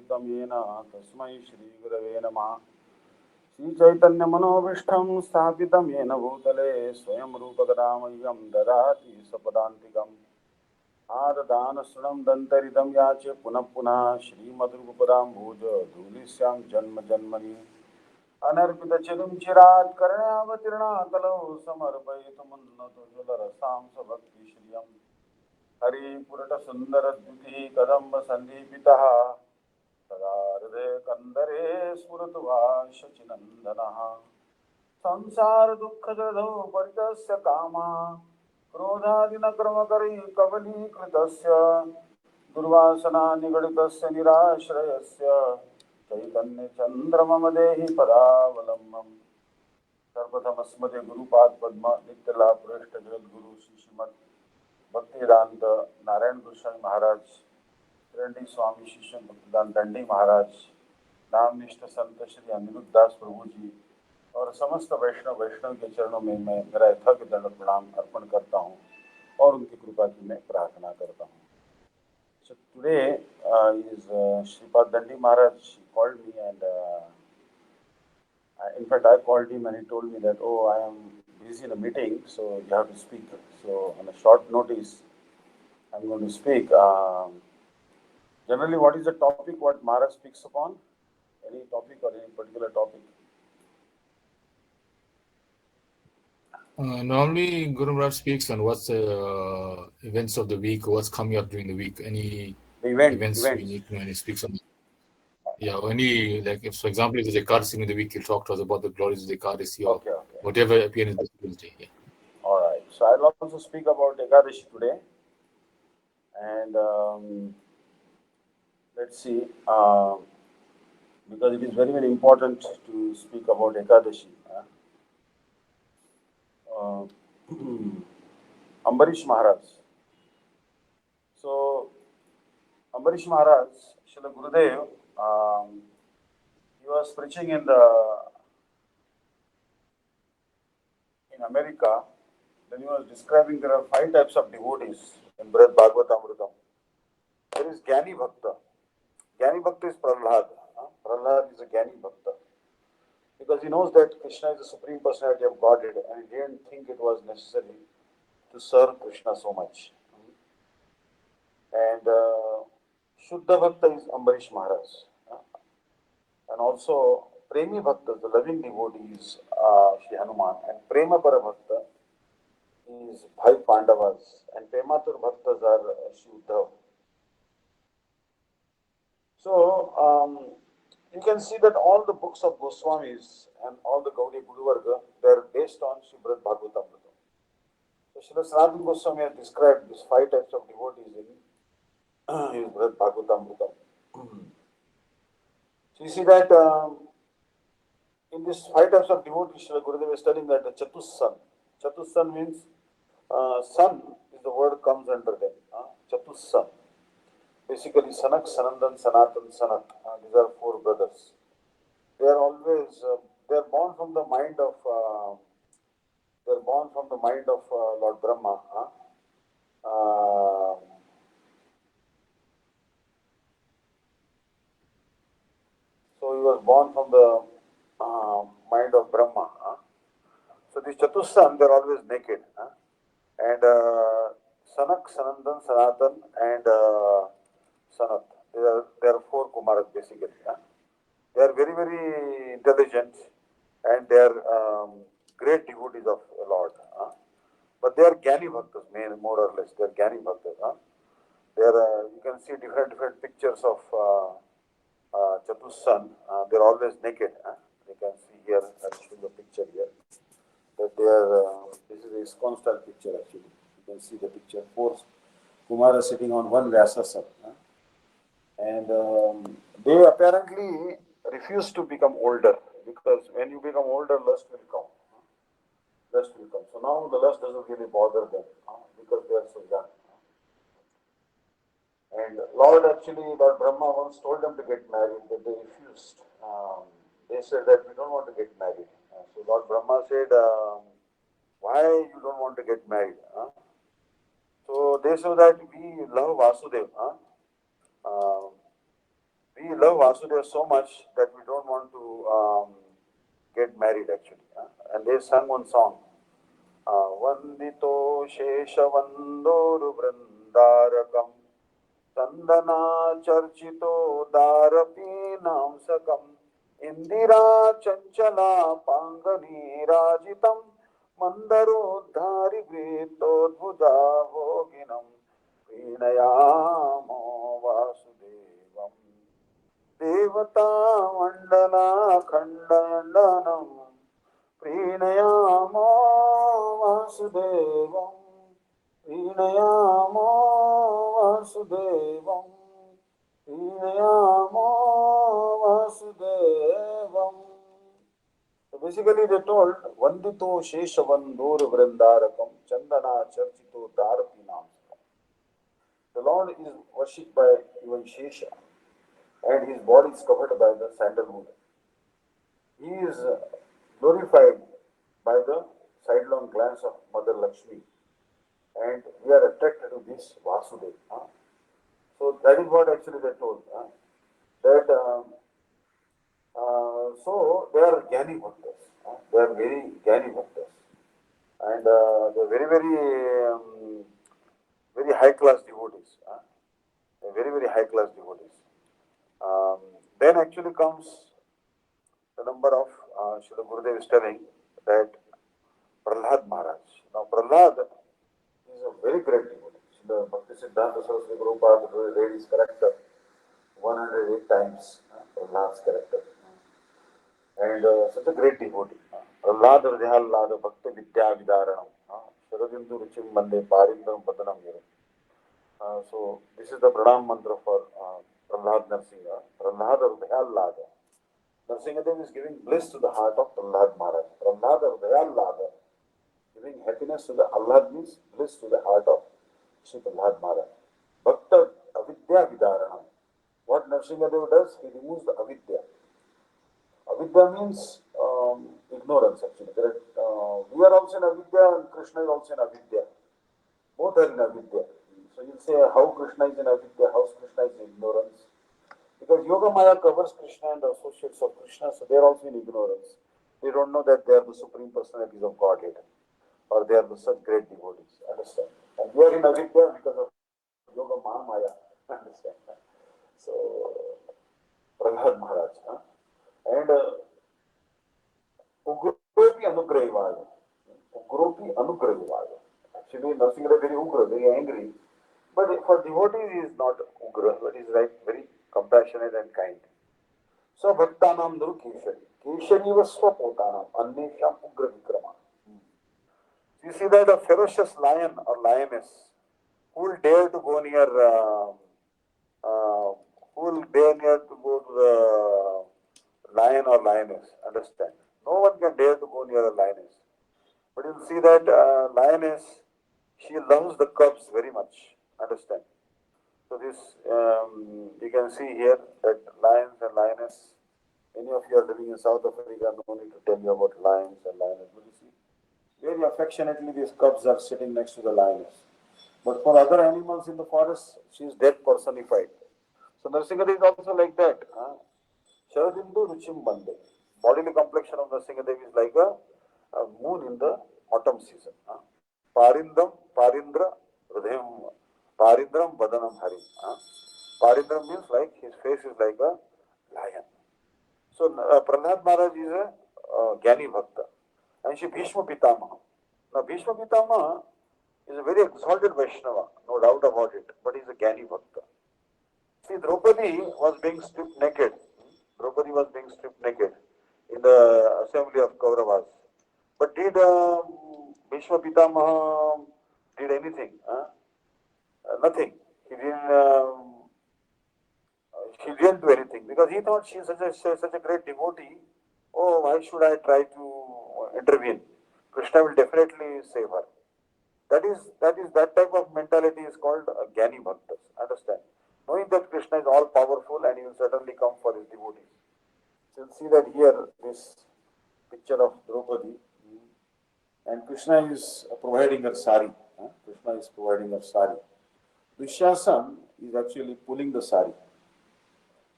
सूत्रम येन तस्मै श्री गुरवे नमः। श्री चैतन्य मनोभीष्टं स्थापितं येन भूतले स्वयं रूपकदामह्यं ददाति सपदान्तिकम्। आददान शृणं दन्तरिदं याचे पुनः पुनः श्रीमद्रूपदाम्भोज धूलिस्यां जन्म जन्मनि अनर्पितचिरं चिरात् करणावतीर्णा कलौ समर्पयितुमुन्नतो ज्वलरसां सभक्तिश्रियम्। हरिपुरटसुन्दरद्युतिः कदम्बसन्निधितः सदा हृदये कन्दरे स्फुरतु भाष्यचिनन्दनः। संसारदुःखजलधौ परितस्य कामः क्रोधादिनक्रमकरी कबलीकृतस्य दुर्वासना निगडितस्य निराश्रयस्य चैतन्यचन्द्रमम देहि पदावलम्बम्। सर्वप्रथमस्मदे गुरुपादपद्म नित्यलाभपृष्ठ जगद्गुरु श्रीमद् भक्तिवेदांत नारायण गोस्वामी महाराज, त्रिंडी स्वामी शिष्य भक्तिदान दंडी महाराज, नामनिष्ठ संत श्री अनिरुद्ध दास प्रभु जी और समस्त वैष्णव के चरणों में मैं मेरा यथार्थ दंड प्रणाम अर्पण करता हूँ और उनकी कृपा की मैं प्रार्थना करता हूँ। So today is Sripad Dandi Maharaj. He called me and in fact I called him and he told me that, oh, I am busy in a meeting, so you have to speak. So on a short notice, I'm going to speak. Generally, what is the topic what Maharaj speaks upon? Any topic or any particular topic? Normally, Guru Maharaj speaks on what's the events of the week, what's coming up during the week, any events we need to know, and he speaks on. Yeah, any, like, if, for example, if there's a Ekadasi in the week, he'll talk to us about the glories of the Ekadasi or whatever appears in the day. Yeah. All right. So I'll also speak about Ekadashi today. And let's see, because it is very, very important to speak about Ekadashi. Ambarish Maharaj. So, Ambarish Maharaj, Srila Gurudev, he was preaching in America. Then he was describing there are 5 types of devotees in Brihad Bhagavatamritam. There is Gyani Bhakta. Gyani Bhakta is Prahlad. Prahlad is a Gyani Bhakta. Because he knows that Krishna is the Supreme Personality of Godhead and he didn't think it was necessary to serve Krishna so much. And Shuddha Bhakta is Ambarish Maharaj. And also Premi Bhakta, the loving devotee, is Shri Hanuman. And Prema Para Bhakta is Bhai Pandavas. And Prematur Bhaktas are Shri Uddhav. So, you can see that all the books of Goswamis and all the Gaudiya Guru Varga, they are based on Srimad Bhagavatamrita. So Srila Sanatana Goswami has described these 5 types of devotees in his Srimad Bhagavatamrita. So you see that in these 5 types of devotees, Srila Gurudev is telling that the Chatussan. Chatussan means sun is the word comes under them. Chatussan. Basically, Sanak, Sanandan, Sanatan, Sanat. These are 4 brothers. They are always they are born from the mind of Lord Brahma. So he was born from the mind of Brahma. So these Chatussan, they are always naked. And Sanak, Sanandan, Sanatan, and Sanat. There are 4 Kumaras basically. They are very, very intelligent and they are great devotees of the Lord. But they are Gyani Bhaktas, more or less. They are Gyani Bhaktas. They are, you can see different pictures of Chatussan. They are always naked. You can see here, I'll show the picture here. That they are, this is a ISKCON style picture actually. You can see the picture. 4 Kumaras sitting on one Vyasasana. And they apparently refuse to become older because when you become older, lust will come. Lust will come. So now the lust doesn't really bother them because they are so young. And Lord Brahma once told them to get married, but they refused. They said that we don't want to get married. So Lord Brahma said, why you don't want to get married? So they said that we love Vasudev. We love Vasudeva so much that we don't want to get married actually. And they sang one song. Vandito Sheshavandoru Vrindarakam Chandana Charchito Darapinam Sakam Indira Chanchala Pangani Rajitam Mandaro Dhari Britodhuja Voginam Vinayamo Vasudevam Devata Mandana Khandandanam Prinayamo Vasudevam Prinayamo Vasudevam Prinayamo Vasudevam. So basically they told Vandito Sheshavandur Vrindarakam Chandana Charchito Darapinam. The Lord is worshipped by even Shesha and his body is covered by the sandalwood. He is glorified by the sidelong glance of Mother Lakshmi, and we are attracted to this Vasudeva. So that is what actually they told. So they are Jnani Bhaktas. They are very Jnani Bhaktas. And they are very high class devotees. They are very high class devotees. Then actually comes the number of Srila Gurudev is telling that Prahlad Maharaj. Now Prahlad is a very great devotee. Srila Bhakti Siddhanta Saraswati Prabhupada read his character 108 times. Prahlad's character. And such a great devotee. Prahlad Hridayallada Bhakti Vidya Vidaranam. Sharadindu Ruchim Mande Parindam Padanam Yiram. So this is the pranam mantra for Prahlad Narsingha. Prahlad Hridayallada. Narsingadev is giving bliss to the heart of Prahlad Maharaj. Prahlad Hridayallada. Giving happiness to the Allah means bliss to the heart of Sri Prahlad Maharaj. Bhakta Avidya Vidaranam. What Narsingadev does, he removes the Avidya. Avidya means ignorance actually. We are also in Avidya and Krishna is also in Avidya. Both are in Avidya. So you'll say how Krishna is in Avidya, how Krishna is in ignorance. Because Yoga Maya covers Krishna and the associates of Krishna, so they are also in ignorance. They don't know that they are the supreme personalities of Godhead, or they are the such great devotees. Understand? And we are in Avidya because of Yoga Maya. Understand? So, Prahlad Maharaj. And Ugropi Anugrahivaya. Ugropi Anugrahivaya. Actually, Narsinga is very ugra, very angry. But for devotees, he is not ugra, but he is like very compassionate and kind. So, Bhaktanam Nuru Keshari. Keshari was Swapotanam, Annesham Ugra Vikrama. You see that a ferocious lion or lioness who will dare to go near, to the lion or lioness, understand? No one can dare to go near a lioness. But you'll see that lioness, she loves the cubs very much, understand? So this, you can see here that lions and lioness, many of you are living in South Africa, no need to tell you about lions and lioness. But you see, very affectionately these cubs are sitting next to the lioness. But for other animals in the forest, she is death personified. So Narsingadev is also like that. Sharadindu Ruchim Bande. Bodily complexion of Narsingadev is like a moon in the autumn season. Parindra, Hridayam, Parindram, Badanam Hari. Parindram means like his face is like a lion. So Prahlad Maharaj is a Jnani Bhakta. And she Bhishma Pitamaha. Now Bhishma Pitamaha is a very exalted Vaishnava, no doubt about it, but he is a Jnani Bhakta. See, Draupadi was being stripped naked. Draupadi was being stripped naked in the assembly of Kauravas. But did Bhishma Pitamaha did anything? Nothing. He didn't do anything because he thought she is such a great devotee. Oh, why should I try to intervene? Krishna will definitely save her. That type of mentality is called Jnani Bhaktas. Understand? Knowing that Krishna is all powerful and he will certainly come for his devotees. So you'll see that here, this picture of Draupadi, and Krishna is providing her sari. Krishna is providing her sari. Dushasan is actually pulling the sari.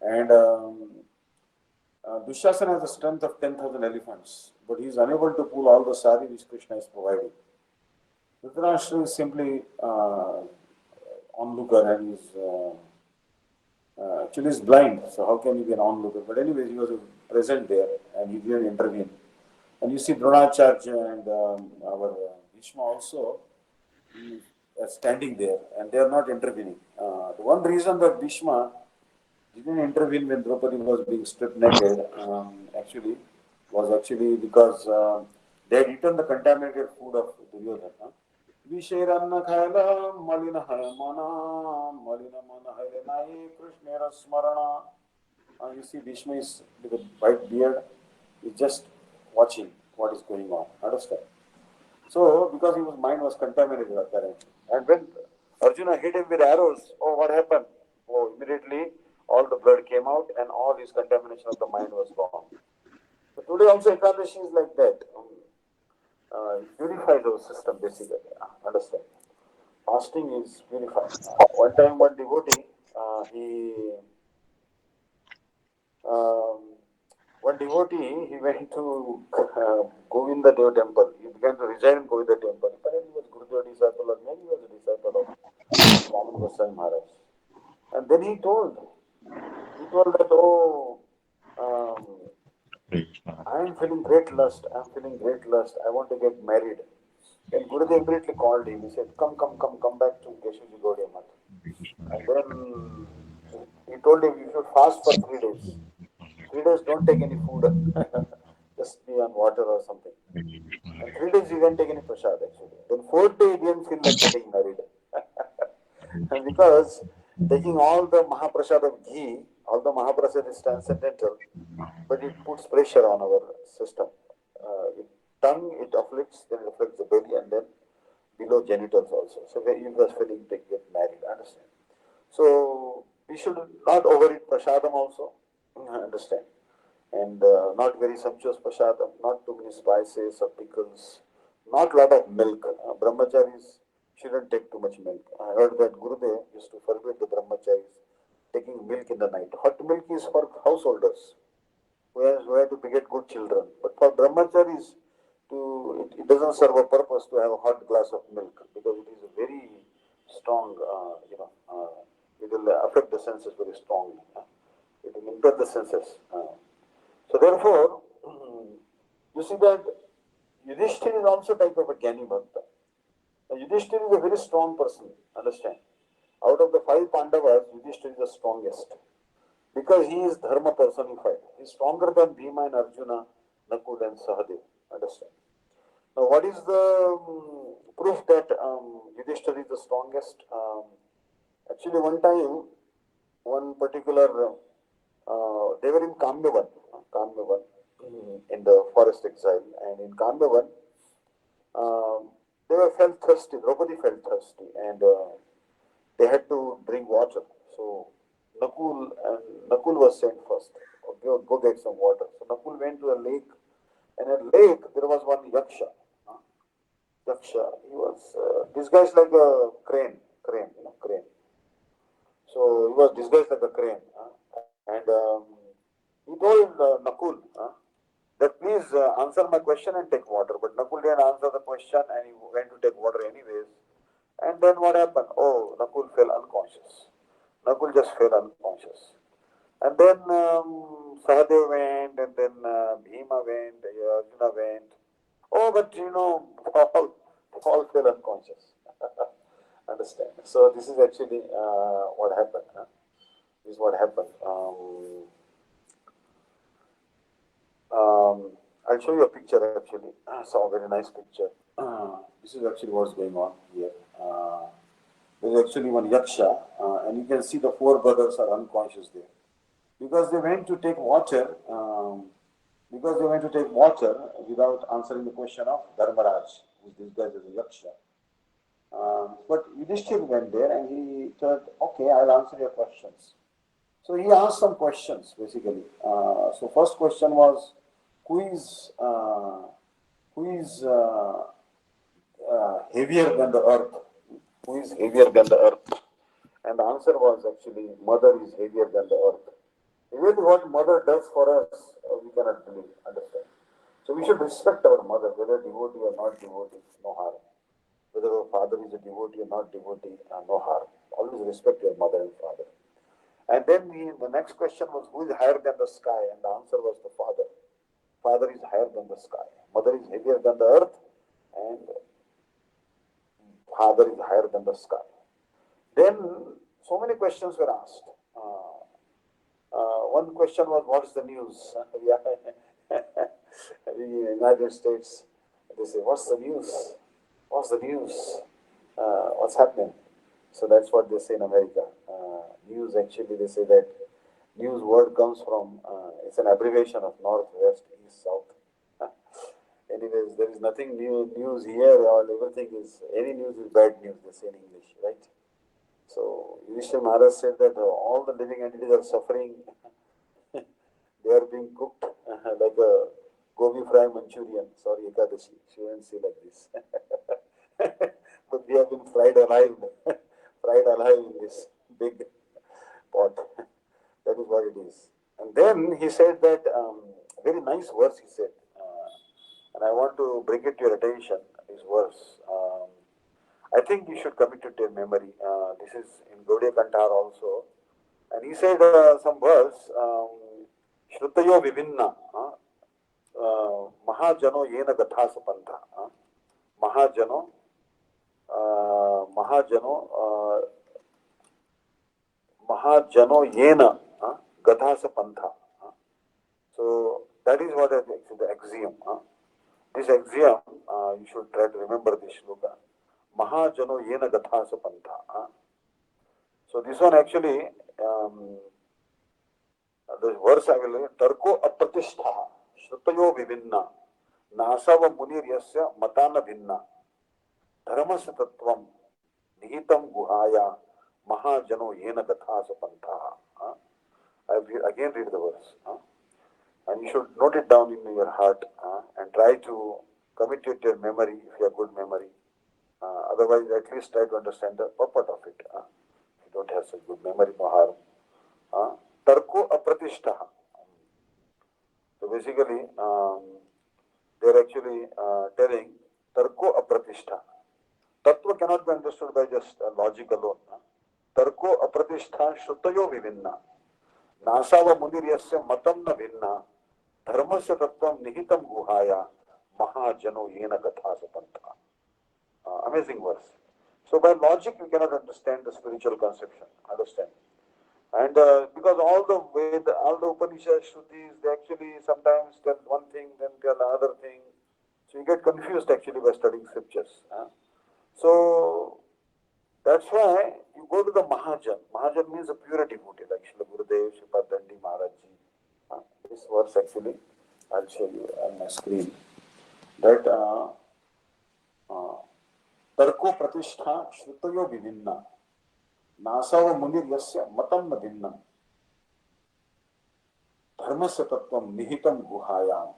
And Dushasana has the strength of 10,000 elephants, but he is unable to pull all the sari which Krishna is providing. Dhritarashtra is simply onlooker and is actually is blind, so how can he be an onlooker? But anyways, he was present there and he didn't intervene. And you see Dronacharya and our Bhishma also standing there, and they are not intervening. The one reason that Bhishma didn't intervene when Draupadi was being stripped naked, was actually because they had eaten the contaminated food of Duryodhana. Vishairanna khaila malina malina mana nai Krishnera smarana. You see Bhishma is with a white beard, is just watching what is going on. Understand? So, because his mind was contaminated apparently. And when Arjuna hit him with arrows, oh, what happened? Oh, immediately all the blood came out and all his contamination of the mind was gone. So today also Ekadashi is like that. Purifies our system basically. Understand? Fasting is purified. One time one devotee, um, he went to Govinda Dev temple. He began to reside in Govinda temple. Apparently he was Gurudev disciple or maybe he was a disciple of Vaman Goswami Maharaj. And then he told that, oh, I am feeling great lust. I want to get married. And Gurudev immediately called him. He said, come back to Keshuji Gaudiya Math. And then he told him, you should fast for 3 days. 3 days, don't take any food. Just be on water or something. And 3 days, you didn't take any prasad actually. Then 4th day, he didn't feel like getting married. And because taking all the Mahaprasad of ghee, all the Mahaprasad is transcendental, but it puts pressure on our system. Tongue, it afflicts, then it afflicts the belly, and then below genitals also. So you was feeling to get married, understand? So we should not overeat prasadam also, understand? And not very sumptuous prasadam, not too many spices or pickles, not lot of milk. Brahmacharis shouldn't take too much milk. I heard that Gurudev used to forbid the brahmacharis taking milk in the night. Hot milk is for householders who have to beget good children. But for brahmacharis, it doesn't serve a purpose to have a hot glass of milk because it is a very strong, it will affect the senses very strongly. It will impair the senses. So therefore, you see that Yudhishthira is also type of a Jnani Bhakta. Yudhishthira is a very strong person, understand? Out of the 5 Pandavas, Yudhishthira is the strongest. Because he is dharma personified. He is stronger than Bhima and Arjuna, Nakul and Sahadev. Understand? Now, what is the proof that Yudhishthira is the strongest? Actually, one time, one particular, they were in Kamyavan, in the forest exile, and in Kamyavan, they felt thirsty. Draupadi felt thirsty, and they had to drink water. So Nakul was sent first. Go get some water. So Nakul went to a lake, and at lake there was one yaksha. He was disguised like a crane. So he was disguised like a crane, and he told Nakul that please answer my question and take water. But Nakul didn't answer the question, and he went to take water anyways. And then what happened? Oh, Nakul fell unconscious. Nakul just fell unconscious. And then Sahadev went, and then Bhima went, Arjuna went. Oh, but all fell unconscious. Understand? So this is actually what happened. This is what happened. I'll show you a picture actually. I saw a very nice picture. This is actually what's going on here. There's actually one yaksha, and you can see the 4 brothers are unconscious there. Because they went to take water, without answering the question of Dharmaraj, who is disguised as a yaksha. But Yudhishthira went there and he said, okay, I'll answer your questions. So he asked some questions basically. So first question was, who is heavier than the earth? Who is heavier than the earth? And the answer was actually, mother is heavier than the earth. Even what mother does for us, we cannot believe, understand. So we should respect our mother, whether devotee or not devotee, no harm. Whether our father is a devotee or not devotee, no harm. Always respect your mother and father. And then the next question was, who is higher than the sky? And the answer was the father. Father is higher than the sky. Mother is heavier than the earth, and father is higher than the sky. Then so many questions were asked. One question was, what's the news? In the United States, they say, what's the news? What's the news? What's happening? So that's what they say in America. News, actually, they say that news word comes from, it's an abbreviation of north, west, east, south. Anyways, there is nothing new news here, or everything is, any news is bad news, they say in English, right? So, Vishnu Maharaj said that all the living entities are suffering. They are being cooked like a gobi fry Manchurian. Sorry, Ekadashi, she won't say like this. But we have been fried alive, fried alive in this big pot. That is what it is. And then he said that, very nice verse he said, and I want to bring it to your attention, this verse. I think you should commit it to your memory. This is in Gaudiya Kantar also. And he said some verse, Shrutayo Vivinna, Mahajano Yena Gathasa Pantha. Mahajano, Mahajano, Mahajano Yena Gathasa Pantha. So that is what I think, the axiom. This axiom, you should try to remember this shloka. Mahajano Yena Gathasa Pantha. So this one actually, the verse I will read, Tarko Apratistha, Shrutayo Vivinna, Nasava Munir Yasya Matana Vinna, Dharmasya Tattvam, Nihitam Guhaya, Mahajano Yena Gathasa Pantha. I will again read the verse. And you should note it down in your heart and try to commit it to your memory if you have good memory. Otherwise, at least try to understand the purport of it. If you don't have such good memory, no harm. Tarko Apratishta. So basically, they're actually telling Tarko Apratishta. Tattva cannot be understood by just logic alone. Tarko Apratishta Shrutayo Vivinna. Nasava Mundiryasya Matam na Vinna. Dharmasya Tattvam Nihitam Guhaya. Mahajano Yena Gathasa Pantha. Amazing verse. So by logic you cannot understand the spiritual conception. Understand? And because all the Upanishad Shrutis, they actually sometimes tell one thing, then tell another thing. So you get confused actually by studying scriptures. So that's why you go to the Mahajan. Mahajan means a pure devotee, like Srila Gurudev, Sripad Dandi Maharaj Ji. This verse actually, I'll show you on my screen. That Tarko Pratishtha Shrutayo Vivinna. Nasava Munir Yasya Matam na Vinnam. Dharmasya Tattvam Nihitam Guhayam.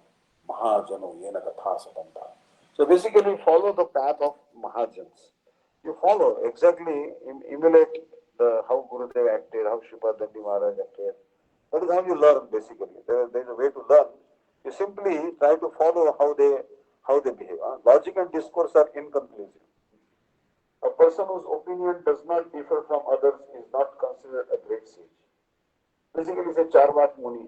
Mahajano Yena Gathasa Pantha. So basically follow the path of Mahajans. You follow exactly, emulate how Gurudev acted, how Sripad Dandi Maharaj acted. That is how you learn basically. There is a way to learn. You simply try to follow how they behave. Logic and discourse are inconclusive. A person whose opinion does not differ from others is not considered a great sage. Basically, it's a Charvak Muni.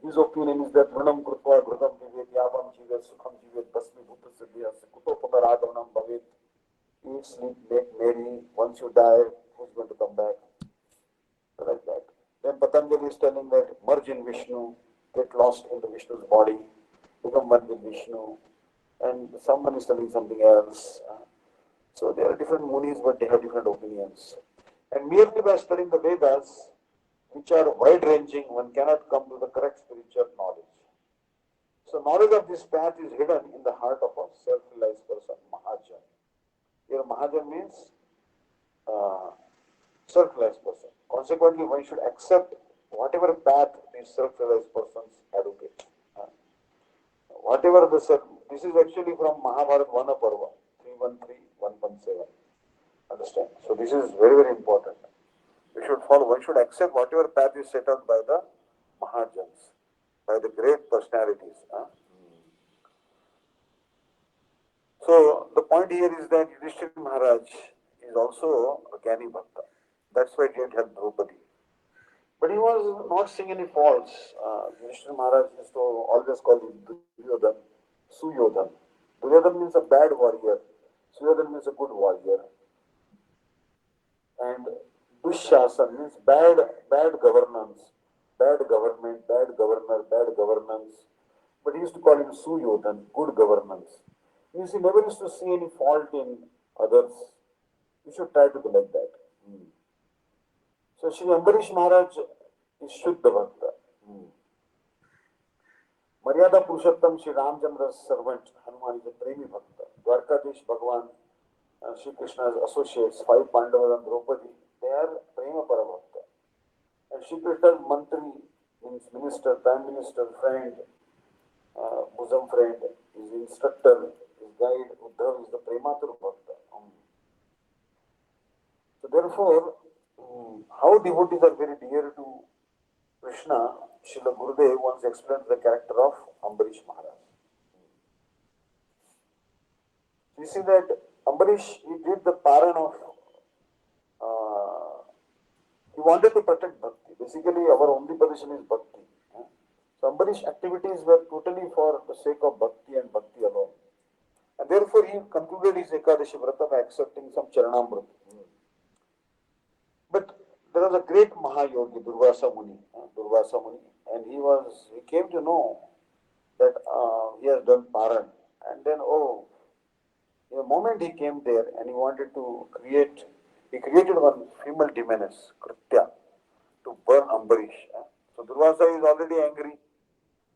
His opinion is that Vranam Krutva, Ghrutam Vivet, Yavam Jivet, Sukham Jivet, Basmi Bhuta Siddhya, Kutopadaradanam Bhavet. Eat, sleep, make merry. Once you die, who's going to come back? Like that. Then Patanjali is telling that merge in Vishnu, get lost into Vishnu's body, become one with Vishnu. And someone is telling something else. So there are different munis, but they have different opinions. And merely by studying the Vedas, which are wide-ranging, one cannot come to the correct spiritual knowledge. So knowledge of this path is hidden in the heart of a self-realized person, Mahajan. Here Mahajan means self-realized person. Consequently, one should accept whatever path these self-realized persons advocate. Whatever this is actually from Mahabharata Vana Parva, 313, 117. Understand? So this is very, very important. We should follow. One should accept whatever path is set out by the Mahajans, by the great personalities. So the point here is that Yudhishthira Maharaj is also a Gyani Bhakta. That's why he had helped Draupadi. But he was not seeing any faults. Yudhishthira Maharaj used to always call him Duryodhan, Suyodhan. Duryodhan means a bad warrior. Suyodhan means a good warrior. And Dushyasan means bad governance, bad government, bad governor, bad governance. But he used to call him Suyodhan, good governance. Means he never used to see any fault in others. You should try to be like that. So Shri Ambarish Maharaj is Shuddha Bhakta. Maryada Purushottam Shri Ramchandra's servant Hanuman is a Premi Bhakta. Dwarkadish Bhagwan, Shri Krishna's associates, 5 Pandavas and Draupadi, they are Prema Parabhakta. And Shri Krishna's Mantri means minister, prime minister, friend, bosom friend, his instructor, his guide, Uddhav is the Prematur Bhakta. So therefore, how devotees are very dear to Krishna, Srila Gurudev once explained the character of Ambarish Maharaj. You see that Ambarish, he did the paran of, he wanted to protect bhakti. Basically, our only position is bhakti. So Ambarish activities were totally for the sake of bhakti and bhakti alone. And therefore, he concluded his Ekadashi Vrata by accepting some Charanamrita. But there was a great Mahayogi, Durvasa Muni, and he came to know that he has done paran. And then, in the moment he came there and he wanted to he created one female demoness, Kritya, to burn Ambarish. So Durvasa is already angry,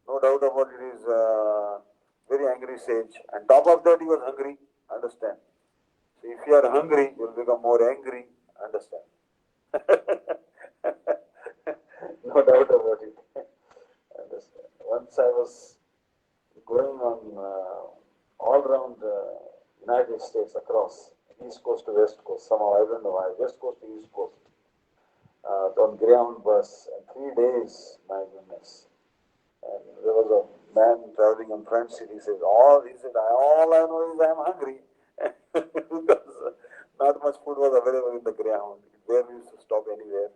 no doubt about it, he is very angry sage. And top of that, he was hungry, understand. So if you are hungry, you will become more angry, understand. No doubt about it. Understand. Once I was going on all around the United States across East Coast to West Coast, somehow I don't know why, West Coast to East Coast, on Greyhound bus, and 3 days, my goodness. And there was a man traveling in front seat. He said, all I know is I am hungry because not much food was available in the Greyhound. There we used to stop anywhere.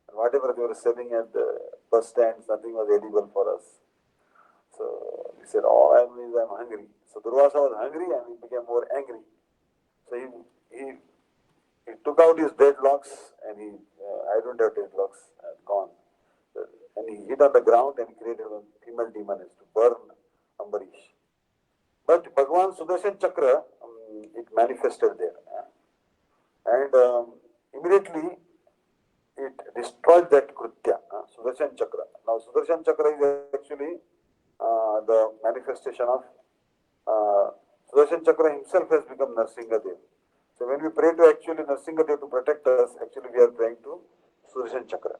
And whatever they were selling at the bus stands, nothing was edible for us. So he said, all I know is I am hungry. So Durvasa was hungry and he became more angry. So he took out his dreadlocks and I don't have dreadlocks, gone. And he hit on the ground and created a female demoness to burn Ambarish. But Bhagavan Sudarshan Chakra, it manifested there. And immediately it destroyed that Kritya, Sudarshan Chakra. Now Sudarshan Chakra is actually the manifestation of Sudarshan Chakra himself has become Narsingadev. So when we pray to actually Narsingadev to protect us, actually we are praying to Sudarshan Chakra.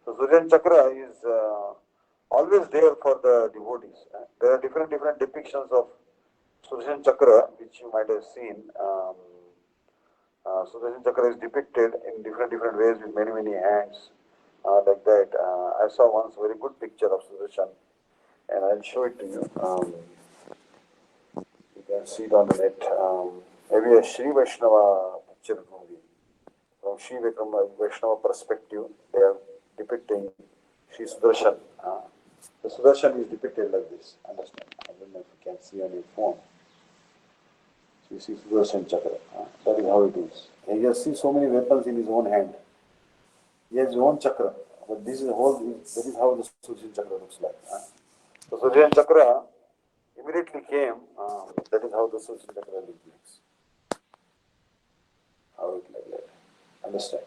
So Sudarshan Chakra is always there for the devotees. There are different depictions of Sudarshan Chakra which you might have seen. Sudarshan Chakra is depicted in different ways with many hands, like that. I saw once a very good picture of Sudarshan, and I'll show it to you. You can see it on the net. Maybe a Sri Vaishnava picture movie. From Sri Vaishnava perspective, they are depicting Sri Sudarshan. The Sudarshan is depicted like this. Understand? I don't know if you can see on your phone. So you see Sudarshan Chakra. That is how it is. And he has seen so many weapons in his own hand. He has his own chakra. But this is that is how the Sudarshan Chakra looks like. So Sudarshan Chakra immediately came. That is how the Sudarshan Chakra looks like. How it like that. Understand?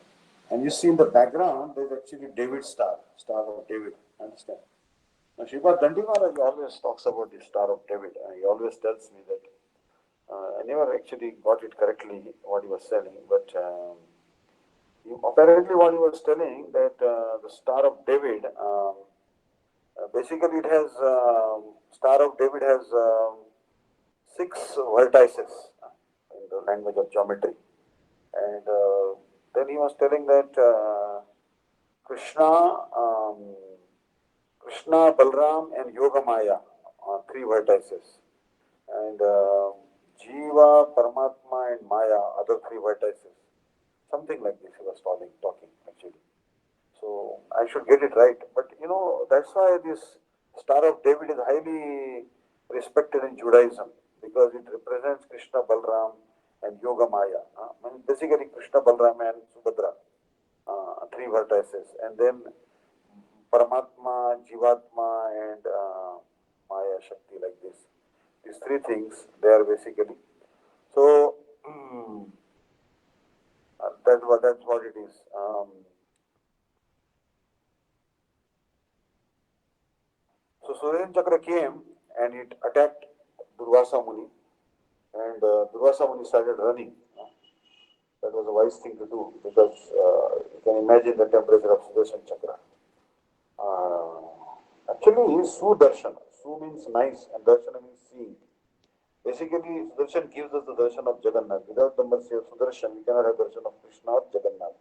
And you see in the background, there is actually David's star of David. Understand? Now, Sripad Dandi Maharaj always talks about the Star of David. He always tells me that I never actually got it correctly what he was telling, but apparently what he was telling that the Star of David, basically it has, Star of David has 6 vertices in the language of geometry. And then he was telling that Krishna, Krishna, Balram, and Yogamaya are three vertices, and Jiva, Paramatma, and Maya, other three vertices. Something like this he was talking actually. So I should get it right. But that's why this Star of David is highly respected in Judaism, because it represents Krishna, Balram, and Yoga Maya. Basically, Krishna, Balram, and Subhadra, three vertices, and then Paramatma, Jivatma, and Maya Shakti, like this. These three things, they are basically. So that's what it is. So Suryan Chakra came and it attacked Durvasa Muni, and Durvasa Muni started running. That was a wise thing to do, because you can imagine the temperature of Sudarshan Chakra. Actually, Sudarshan. Su means nice and Darshana means seeing. Basically, Sudarshan gives us the darshan of Jagannath. Without the mercy of Sudarshan, we cannot have darshan of Krishna or Jagannath.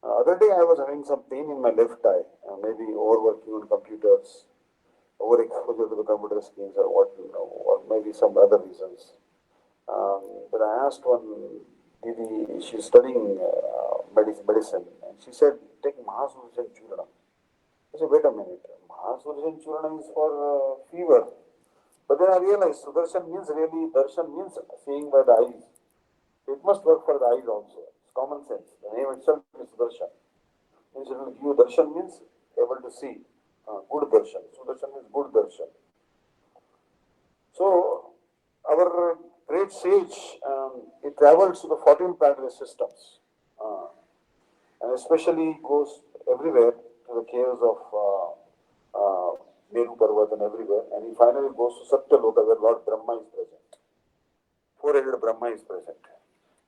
Other day I was having some pain in my left eye, maybe overworking on computers, overexposure to the computer screens, or what, or maybe some other reasons. But I asked one Didi, she's studying medicine, and she said, take Mahasurishan Churana. I said, wait a minute, Mahasurishan Churana is for fever. But then I realized Sudarshan means really, darshan means seeing by the eyes. It must work for the eyes also. It's common sense. The name itself is Sudarshan. Means it will give you darshan means able to see. Good darshan. Sudarshan means good darshan. So, our great sage, it travels to the 14 planetary systems. And especially goes everywhere to the caves of Meru Parvat and everywhere. And he finally goes to Satyaloka where Lord Brahma is present. Four-headed Brahma is present.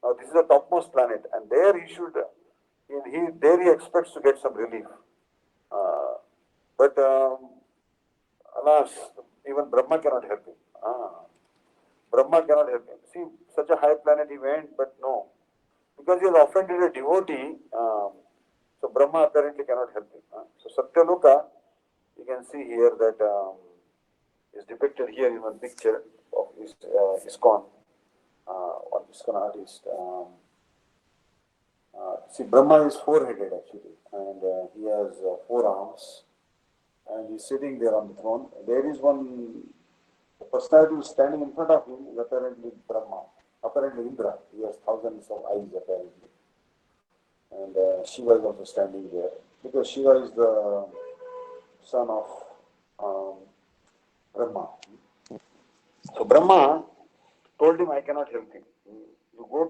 Now this is the topmost planet, and there he expects to get some relief. But alas, even Brahma cannot help him. Brahma cannot help him. See, such a high planet he went, but no. Because he has offended a devotee, so Brahma apparently cannot help him. So Satyaloka, you can see here that is depicted here in one picture of ISKCON, one ISKCON artist. See, Brahma is four-headed actually, and he has four arms, and he's sitting there on the throne. There is one personality who's standing in front of him, is apparently Brahma, apparently Indra. He has thousands of eyes apparently, and Shiva is also standing there, because Shiva is the son of Brahma. So Brahma told him, I cannot help him. You go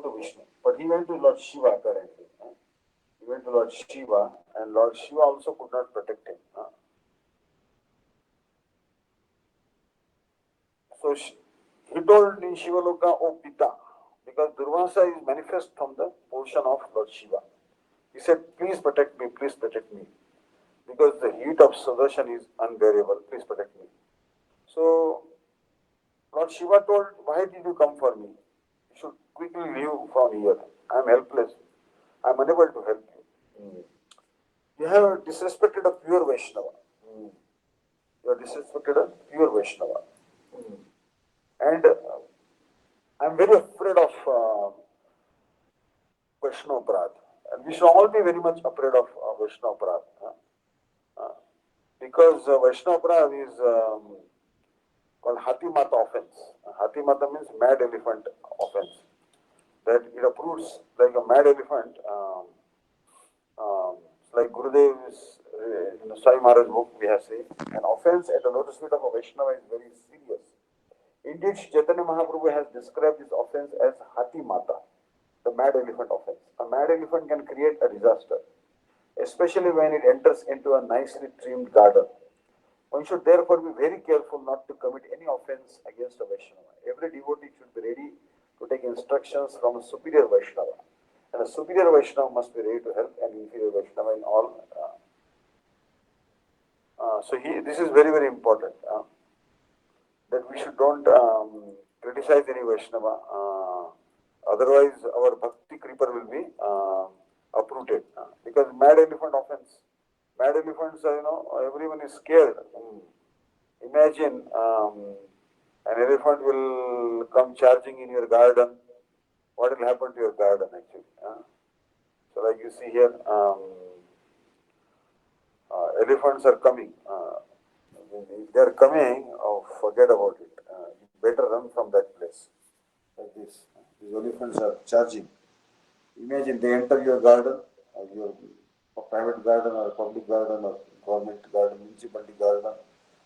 to Vishnu. But he went to Lord Shiva apparently. He went to Lord Shiva, and Lord Shiva also could not protect him. So he told in Shivaloka, O Pita, because Durvasa is manifest from the portion of Lord Shiva. He said, please protect me, because the heat of Sudarshan is unbearable, please protect me. So Lord Shiva told, why did you come for me? You should quickly leave from here. I am helpless. I am unable to help you. You have disrespected a pure Vaishnava. You have disrespected a pure Vaishnava. And I am very afraid of Vaishnava Parad. And we should all be very much afraid of Vaishnava Parad. Because Vaishnava Parad is called Hathi Mata offense. Hathi Mata means mad elephant offense. That it approves like a mad elephant. Like Gurudev's Sai Maharaj book, we have seen, an offense at the lotus feet of a Vaishnava is very serious. Indeed, Chaitanya Mahaprabhu has described this offense as Hathi Mata, the mad elephant offense. A mad elephant can create a disaster, especially when it enters into a nicely trimmed garden. One should therefore be very careful not to commit any offense against a Vaishnava. Every devotee should be ready to take instructions from a superior Vaishnava. And a superior Vaishnava must be ready to help an inferior Vaishnava in all. This is very, very important. That we should don't criticize any Vaishnava Otherwise, our bhakti creeper will be uprooted. Because mad elephant offense. Mad elephants, everyone is scared. Imagine an elephant will come charging in your garden. What will happen to your garden actually? So, like you see here, elephants are coming. If they are coming, oh, forget about it. You better run from that place. Like this. These elephants are charging. Imagine they enter your garden, or your private garden, or public garden, or government garden, municipality garden.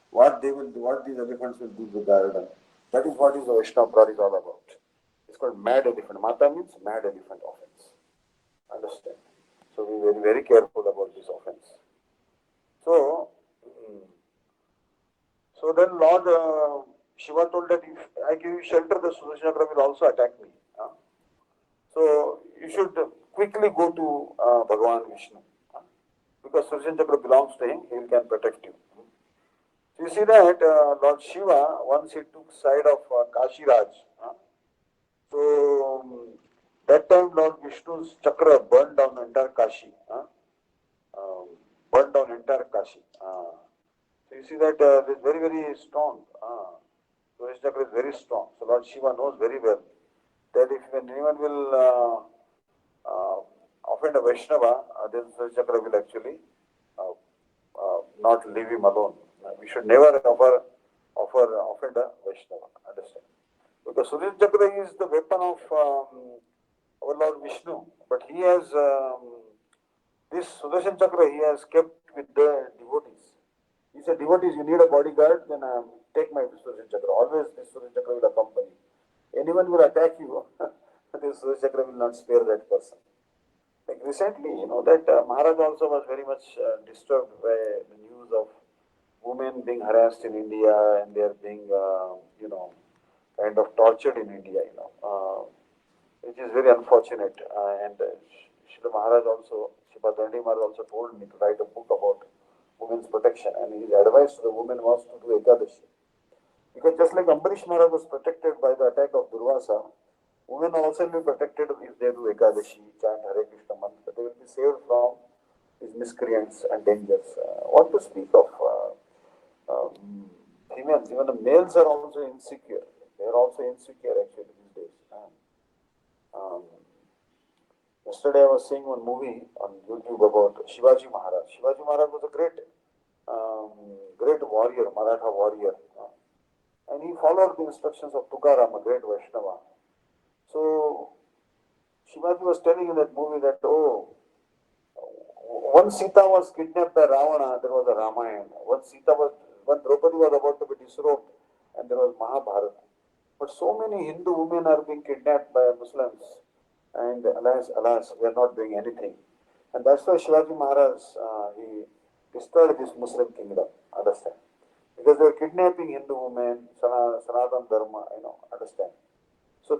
What these elephants will do to the garden. That is what is the Vaishnava Prad is all about. It's called mad elephant. Mata means mad elephant offense. Understand? So we are very, very careful about this offense. So, so then Lord Shiva told that if I give you shelter, the Sudarshan Chakra will also attack me. So you should quickly go to Bhagavan Vishnu. Because Sudarshan Chakra belongs to him, he can protect you. So you see that Lord Shiva, once he took side of Kashiraj. So that time Lord Vishnu's Chakra burned down entire Kashi. Burned down entire Kashi. So you see that it is very, very strong. Sudarshan Chakra is very strong. So Lord Shiva knows very well that if anyone will offend a Vaishnava, then Sudarshan Chakra will actually not leave him alone. We should never offend a Vaishnava. Understand? Because Sudarshan Chakra is the weapon of our Lord Vishnu, but he has this Sudarshan Chakra he has kept with the devotees. He said, devotees, you need a bodyguard, then take my Sudarshan Chakra. Always this Sudarshan Chakra will accompany. Anyone will attack you, this Sudarshan Chakra will not spare that person. Like recently, that Maharaj also was very much disturbed by the news of women being harassed in India and they are being, kind of tortured in India, which is very unfortunate. And Srila Maharaj also, Srila Dandi Maharaj also told me to write a book about women's protection, and his advice to the women was to do Ekadashi. Because just like Ambarish Maharaj was protected by the attack of Durvasa, women also will be protected if they do Ekadashi, chant Hare Krishna mantra. They will be saved from these miscreants and dangers. What to speak of females? Even the males are also insecure. They are also insecure actually these days. Yesterday I was seeing one movie on YouTube about Shivaji Maharaj. Shivaji Maharaj was a great warrior, Maratha warrior. And he followed the instructions of Tukaram, a great Vaishnava. So Shivaji was telling in that movie that, once Sita was kidnapped by Ravana, there was a Ramayana. When Draupadi was about to be disrobed, and there was Mahabharata. But so many Hindu women are being kidnapped by Muslims, and alas, we are not doing anything. And that's why Shivaji Maharaj, he destroyed this Muslim kingdom, understand? Because they were kidnapping Hindu women, Sanatana Dharma, understand? So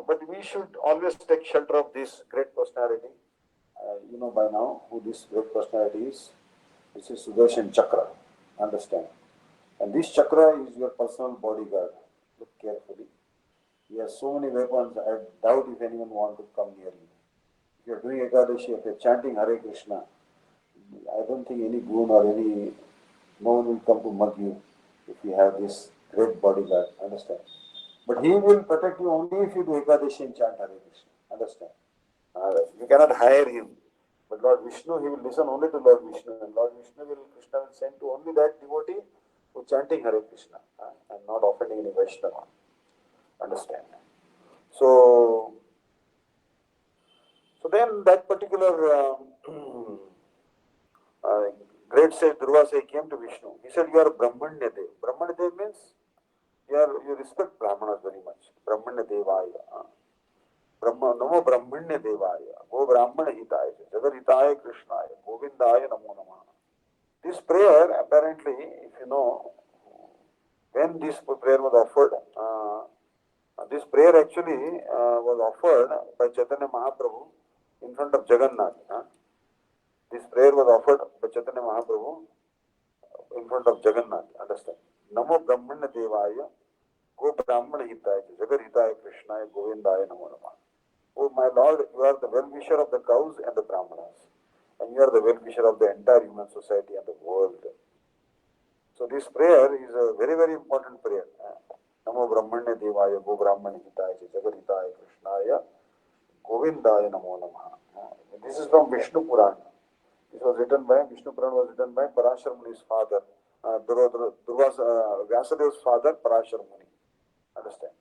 but we should always take shelter of this great personality. You know by now who this great personality is. This is Sudarshan Chakra, understand? And this chakra is your personal bodyguard. Look carefully. He has so many weapons, I doubt if anyone wants to come near him. If you are doing Ekadashi, if you are chanting Hare Krishna, I don't think any goon or no one will come to mug you if you have this great bodyguard, understand? But he will protect you only if you do Ekadashi and chant Hare Krishna, understand? You cannot hire him. But Lord Vishnu, he will listen only to Lord Vishnu. And Krishna will send to only that devotee who is chanting Hare Krishna and not offending any Vaishnava. Understand? So then that particular great sage Durvasa came to Vishnu. He said, you are Brahmanya Dev. Brahmanya Dev means you respect Brahmanas very much. Brahmanya Devaya. Namo Brahmanya Devaya. Go Brahmana Hitaya. Jagar Hitaya Krishnaya. Govindaya Namo Namaha. This prayer, apparently, if you know, when this prayer was offered, this prayer actually was offered by Chaitanya Mahaprabhu in front of Jagannath. This prayer was offered by Chaitanya Mahaprabhu in front of Jagannath. Understand? Namo Brahmanya Devaya, Go Brahmana Hitaya, Jagat Hitaya Krishnaya, Govindaya Namo Namah. Oh my Lord, you are the well-wisher of the cows and the Brahmanas, and you are the well-wisher of the entire human society and the world. So this prayer is a very, very important prayer. Namo Brahmanya Devaya, Go Brahmana Hitaya, Jagat Hitaya Krishnaya, Govindaya Namo Namah. This is from Vishnu Purana. This was written by, Vishnu Purana was written by Parashar Muni's father, Vyasadev's father, Parashar Muni. Understand?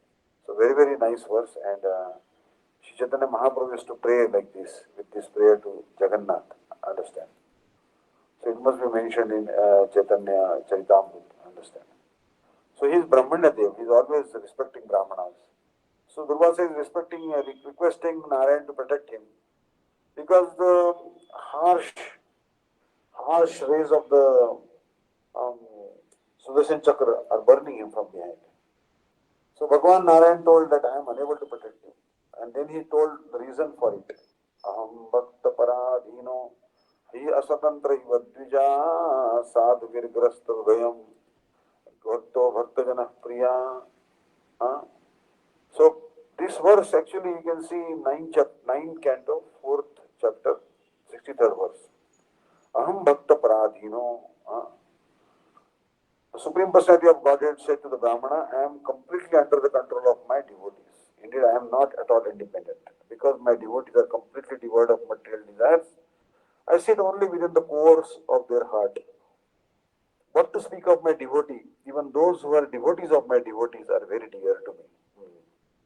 So very, very nice verse, and Sri Chaitanya Mahaprabhu used to pray like this, with this prayer to Jagannath. Understand? So it must be mentioned in Chaitanya Charitamrita. Understand? So he is Brahmanya Dev. He is always respecting Brahmanas. So Durvasa is respecting, requesting Narayan to protect him, because the harsh rays of the um, Sudarshan Chakra are burning him from behind. So Bhagavan Narayan told that I am unable to protect you. And then he told the reason for it. Aham bhakta paradhino hi asatantra iva dvija sadhu virgrasta hridayam bhakto bhakta jana priya. Huh? So this verse actually you can see in 9 canto, 4th chapter, 63rd verse. Aham bhakta paradhino. The Supreme Personality of Godhead said to the Brahmana, I am completely under the control of my devotees. Indeed, I am not at all independent. Because my devotees are completely devoid of material desires, I sit only within the course of their heart. What to speak of my devotee? Even those who are devotees of my devotees are very dear to me.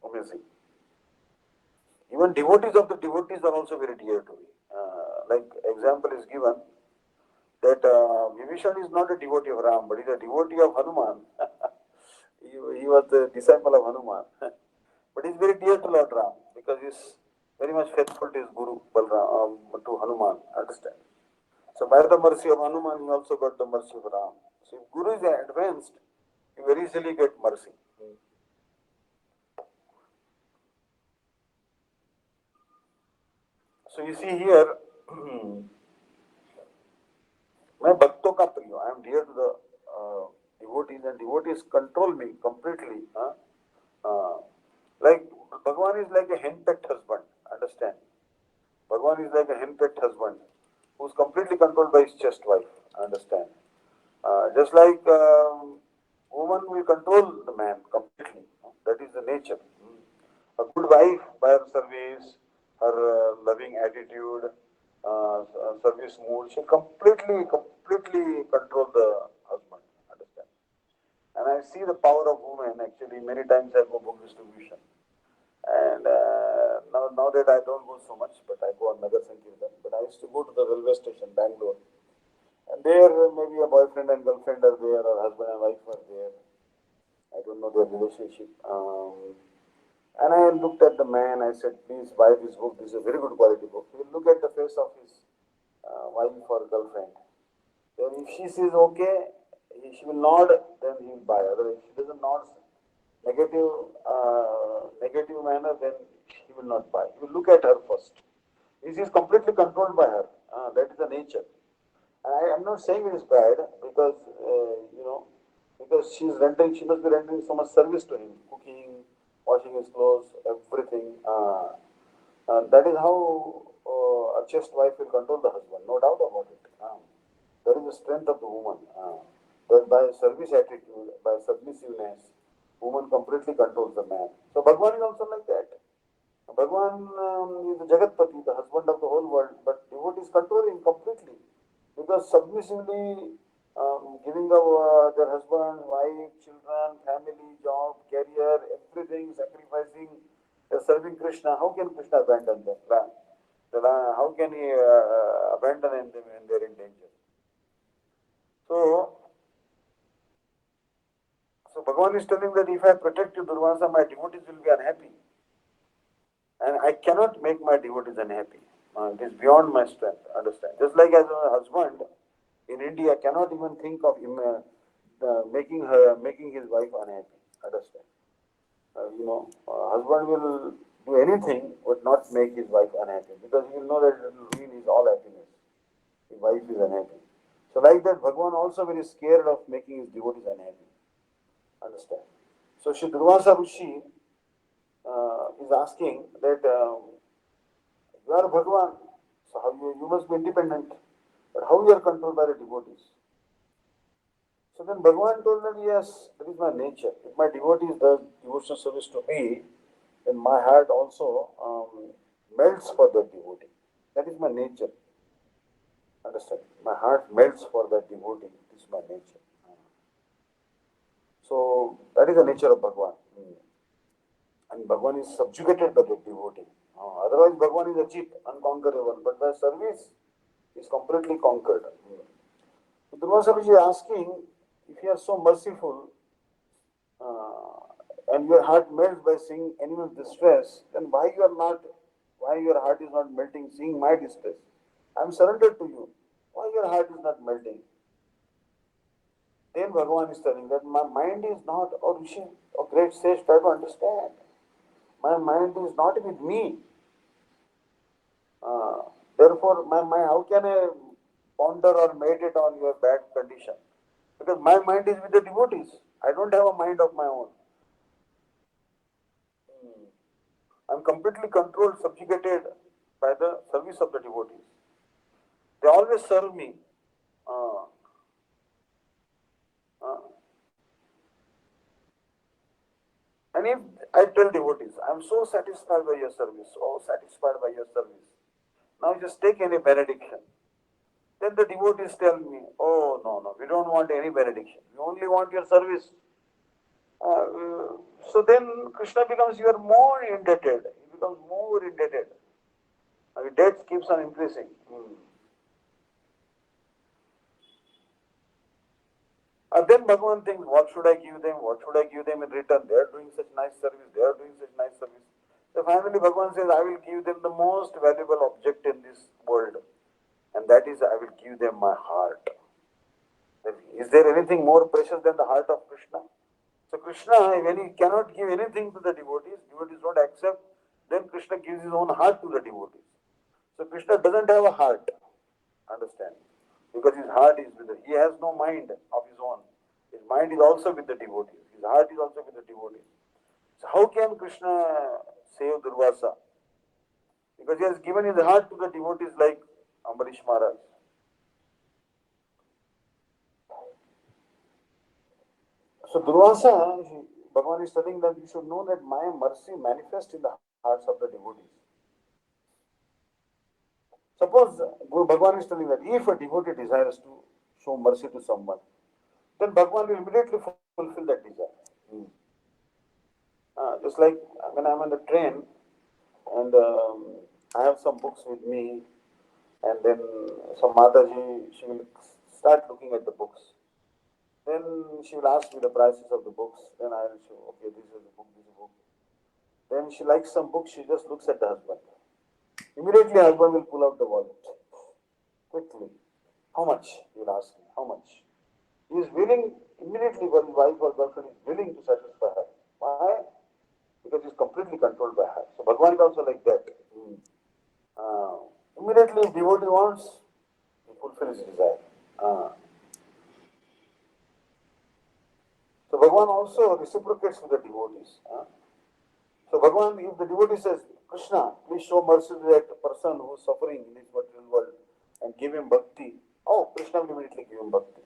Amazing. Even devotees of the devotees are also very dear to me. Like example is given that Vibhishan is not a devotee of Ram, but he is a devotee of Hanuman. he was the disciple of Hanuman. But he is very dear to Lord Ram because he is very much faithful to his Guru, Balram, to Hanuman. Understand? So by the mercy of Hanuman, he also got the mercy of Ram. So if Guru is advanced, he very easily get mercy. So you see here, मैं भक्तों का प्रिय, I am dear to the devotees, and devotees control me completely. Like Bhagavan is like a henpecked husband. Understand? Bhagavan is like a henpecked husband who is completely controlled by his chaste wife. Understand? Just like woman will control the man completely. That is the nature. A good wife, by her service, her loving attitude, service mood, she completely control the husband. Understand? And I see the power of women. Actually, many times I go book distribution, and now that I don't go so much, but I go on Nagar Sankirtan. But I used to go to the railway station, Bangalore, and there maybe a boyfriend and girlfriend are there, or husband and wife are there. I don't know their relationship. And I looked at the man. I said, please buy this book. This is a very good quality book. He will look at the face of his wife or girlfriend. Then if she says okay, she will nod, then he will buy. Otherwise, if she doesn't nod, negative manner, then he will not buy. He will look at her first. This is completely controlled by her. That is the nature. And I am not saying it is bad because because she must be rendering so much service to him, cooking, washing his clothes, everything. That is how a chaste wife will control the husband, no doubt about it. That is the strength of the woman. That by service attitude, by submissiveness, woman completely controls the man. So Bhagwan is also like that. Bhagwan is the Jagatpati, the husband of the whole world, but devotees control him completely because submissively giving up their husband, wife, children, family, job, career, everything, sacrificing, serving Krishna. How can Krishna abandon them? How can he abandon them when they are in danger? So, Bhagavan is telling that if I protect you, Durvasa, my devotees will be unhappy. And I cannot make my devotees unhappy. It is beyond my strength, understand. Just like as a husband in India cannot even think of him, making his wife unhappy, understand. Husband will do anything but not make his wife unhappy because he will know that it will ruin his all happiness. His wife is unhappy. So like that, Bhagavan also very scared of making his devotees unhappy. Understand? So Shri Durvasa Rishi is asking that you are Bhagavan, so how you must be independent, but how you are controlled by the devotees? So then Bhagavan told that yes, that is my nature. If my devotees does devotional service to me, then my heart also melts for that devotee. That is my nature. Understand? My heart melts for that devotee. This is my nature. So that is the nature of Bhagavan. And Bhagavan is subjugated by the devotee. Otherwise, Bhagavan is a cheat, unconquerable. But by service, he is completely conquered. So Durvasa is asking, if you are so merciful and your heart melts by seeing anyone's distress, then why your heart is not melting seeing my distress? I am surrendered to you. Why your heart is not melting? Then Bhagavan is telling that my mind is not, or Rishi, or great sage, try to understand. My mind is not with me. Uh, Therefore, my mind, how can I ponder or meditate on your bad condition? Because my mind is with the devotees. I don't have a mind of my own. I'm completely controlled, subjugated by the service of the devotees. They always serve me. Uh, uh, and if I tell devotees, I'm so satisfied by your service, so satisfied by your service. Now just take any benediction. Then the devotees tell me, oh, no, we don't want any benediction. We only want your service. So then Krishna becomes, you are more indebted. He becomes more indebted. The debt keeps on increasing. And then Bhagavan thinks, what should I give them? What should I give them in return? They are doing such nice service. They are doing such nice service. So finally Bhagavan says, I will give them the most valuable object in this world. And that is, I will give them my heart. Is there anything more precious than the heart of Krishna? So Krishna, when he cannot give anything to the devotees don't accept, then Krishna gives his own heart to the devotees. So Krishna doesn't have a heart, understand? Because his heart is with he has no mind of his own. His mind is also with the devotees. His heart is also with the devotees. So how can Krishna save Durvasa? Because he has given his heart to the devotees like Ambarish Maharaj. So Durvasa, Bhagavan is telling that you should know that my mercy manifests in the hearts of the devotees. Suppose Guru Bhagavan is telling that if a devotee desires to show mercy to someone, then Bhagavan will immediately fulfill that desire. Just like when I'm on the train and I have some books with me, and then some Mataji, she will start looking at the books. Then she will ask me the prices of the books. Then I will say, okay, this is a book, this is a book. Then she likes some books, she just looks at the husband. Immediately, husband will pull out the wallet. Quickly. How much? He will ask me. How much? He is willing, immediately, when wife or girlfriend is willing to satisfy her. Why? Because he is completely controlled by her. So Bhagavan is also like that. Immediately, if devotee wants, he fulfills his desire. So Bhagavan also reciprocates with the devotees. So Bhagavan, if the devotee says, Krishna, please show mercy to that person who is suffering in this material world and give him bhakti. Oh, Krishna will immediately give him bhakti.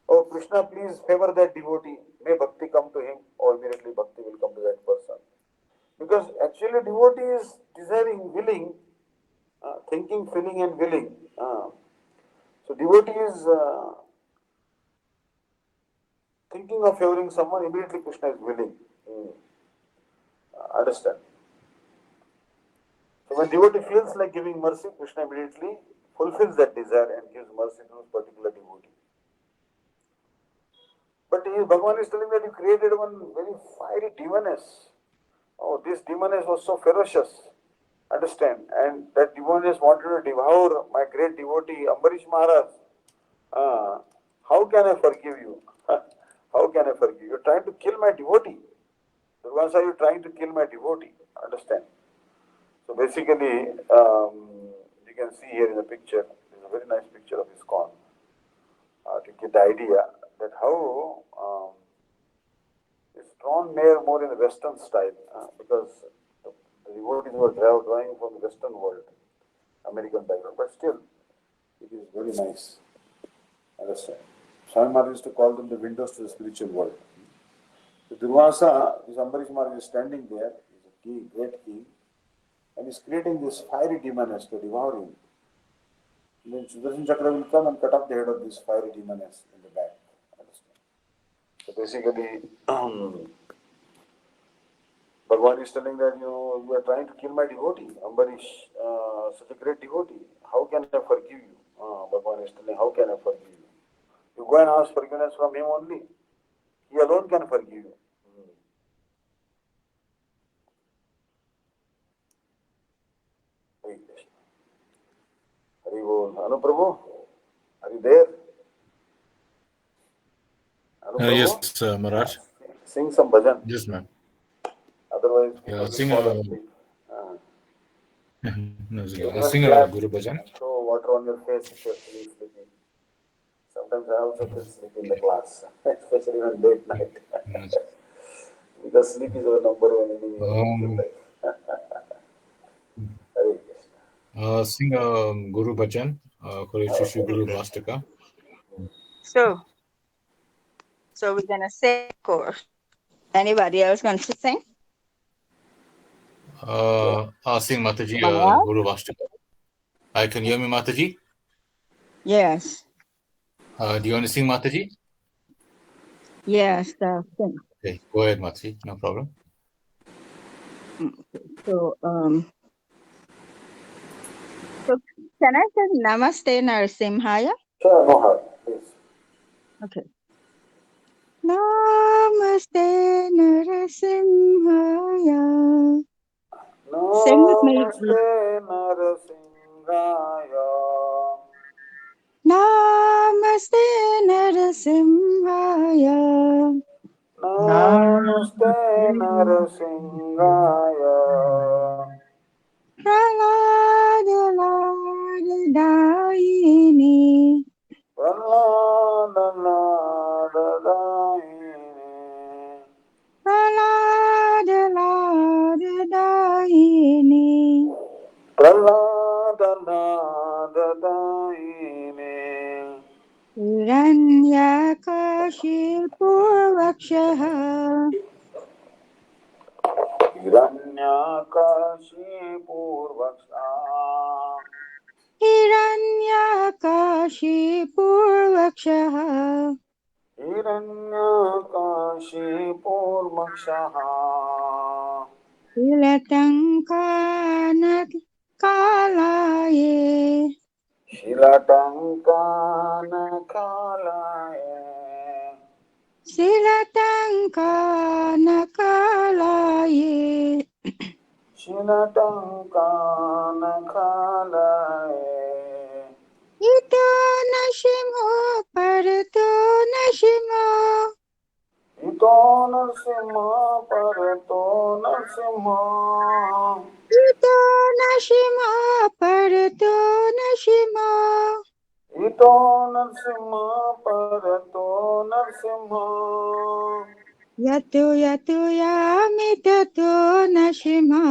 Oh, Krishna, please favor that devotee. May bhakti come to him. Or immediately bhakti will come to that person. Because actually devotee is desiring, willing, thinking, feeling and willing. So devotee is thinking of favoring someone, immediately Krishna is willing. Understand? So when devotee feels like giving mercy, Krishna immediately fulfills that desire and gives mercy to this particular devotee. But Bhagavan is telling that he created one very fiery demoness. Oh, this demoness was so ferocious. Understand? And that demoness wanted to devour my great devotee, Ambarish Maharaj. How can I forgive you? How can I forgive you? You're trying to kill my devotee. Durvasa, you're trying to kill my devotee. Understand? So basically, you can see here in the picture, there's a very nice picture of ISKCON to get the idea that how this drawn more in the Western style because the devotees were drawing from the Western world, American background, but still it is very nice. Understand? Swami Maharaj used to call them the windows to the spiritual world. The Durvasa, this Ambarish Maharaj is standing there, he's a king, great king, and he's creating this fiery demoness to devour him. Then Sudarshan Chakra will come and cut off the head of this fiery demoness in the back. Understand? So basically, Bhagavan is telling that you are trying to kill my devotee, Ambarish, such a great devotee. How can I forgive you? Bhagavan is telling, how can I forgive you? You go and ask forgiveness from him only. He alone can forgive you. Hari Krishna. Hari Bol. Anu Prabhu, are you there? Anu Prabhu? Yes, Maharaj. Sing some bhajan. Yes, ma'am. Otherwise, people will Sing fall asleep. sing a Guru Bhajan. Throw water on your face if you're feeling sleepy. Sometimes I also feel sleepy in the class, especially when late night. Because sleep is our number one enemy in life. Hare Krishna. Sing a Guru Bhajan for Shri Guru Vastaka. So we're gonna sing, of course. Anybody else going to sing? Sing Mataji Guru Vastaka. Can you hear me, Mataji? Yes. Do you want to sing, Mataji? Yes, sing. Okay, go ahead, Mataji. No problem. So can I say Namaste Narasimhaya? Sure, no hurry, please. Okay. Namaste Narasimhaya. Sing with me. Namaste Narasimhaya. Namaste Narasimhaya. Namaste Narasimhaya. Pralada Lada Dayini. Pralada Lada Dayini. Pralada Lada Dayini. Pralada Lada Dayini. Hiranyakashipurvakshaha. Hiranyakashipurvaksha. Hiranyakashipurvakshaha. Hiranyakashipurvakshaha. Shilatankanakalaye. Shilatankanakalaye. Shilatankanakalaye. Shilatankanakalaye. Ito nashimo parato nashimo. Ito Narasimha Parato Narasimha. Ito nashimo parato nashimo. Ito Narasimha Parato Narasimha. Yato yato yami tato nashimo.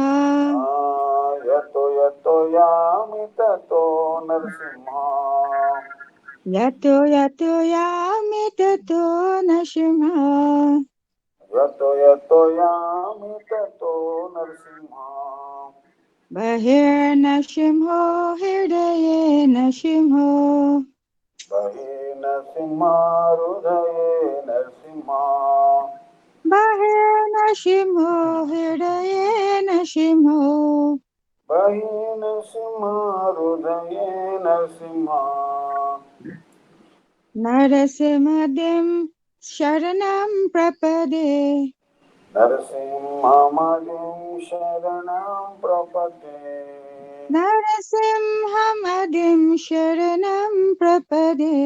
Yato Yato Yami Tato Narasimha. Yato yato yami tato nashimo. Yato Yato Yami Tato Narasimha. Bahir nashimo hirdaye nashimo. Bahi Narasimha Rudaye Narasimha. Bahir nashimo hirdaye nashimo. Bahi Narasimha Rudaye Narasimha. Narasimhadim sharanam prapade. Narasimhamadim Sharanam Prapate. Narasimhamadim sharanam prapade.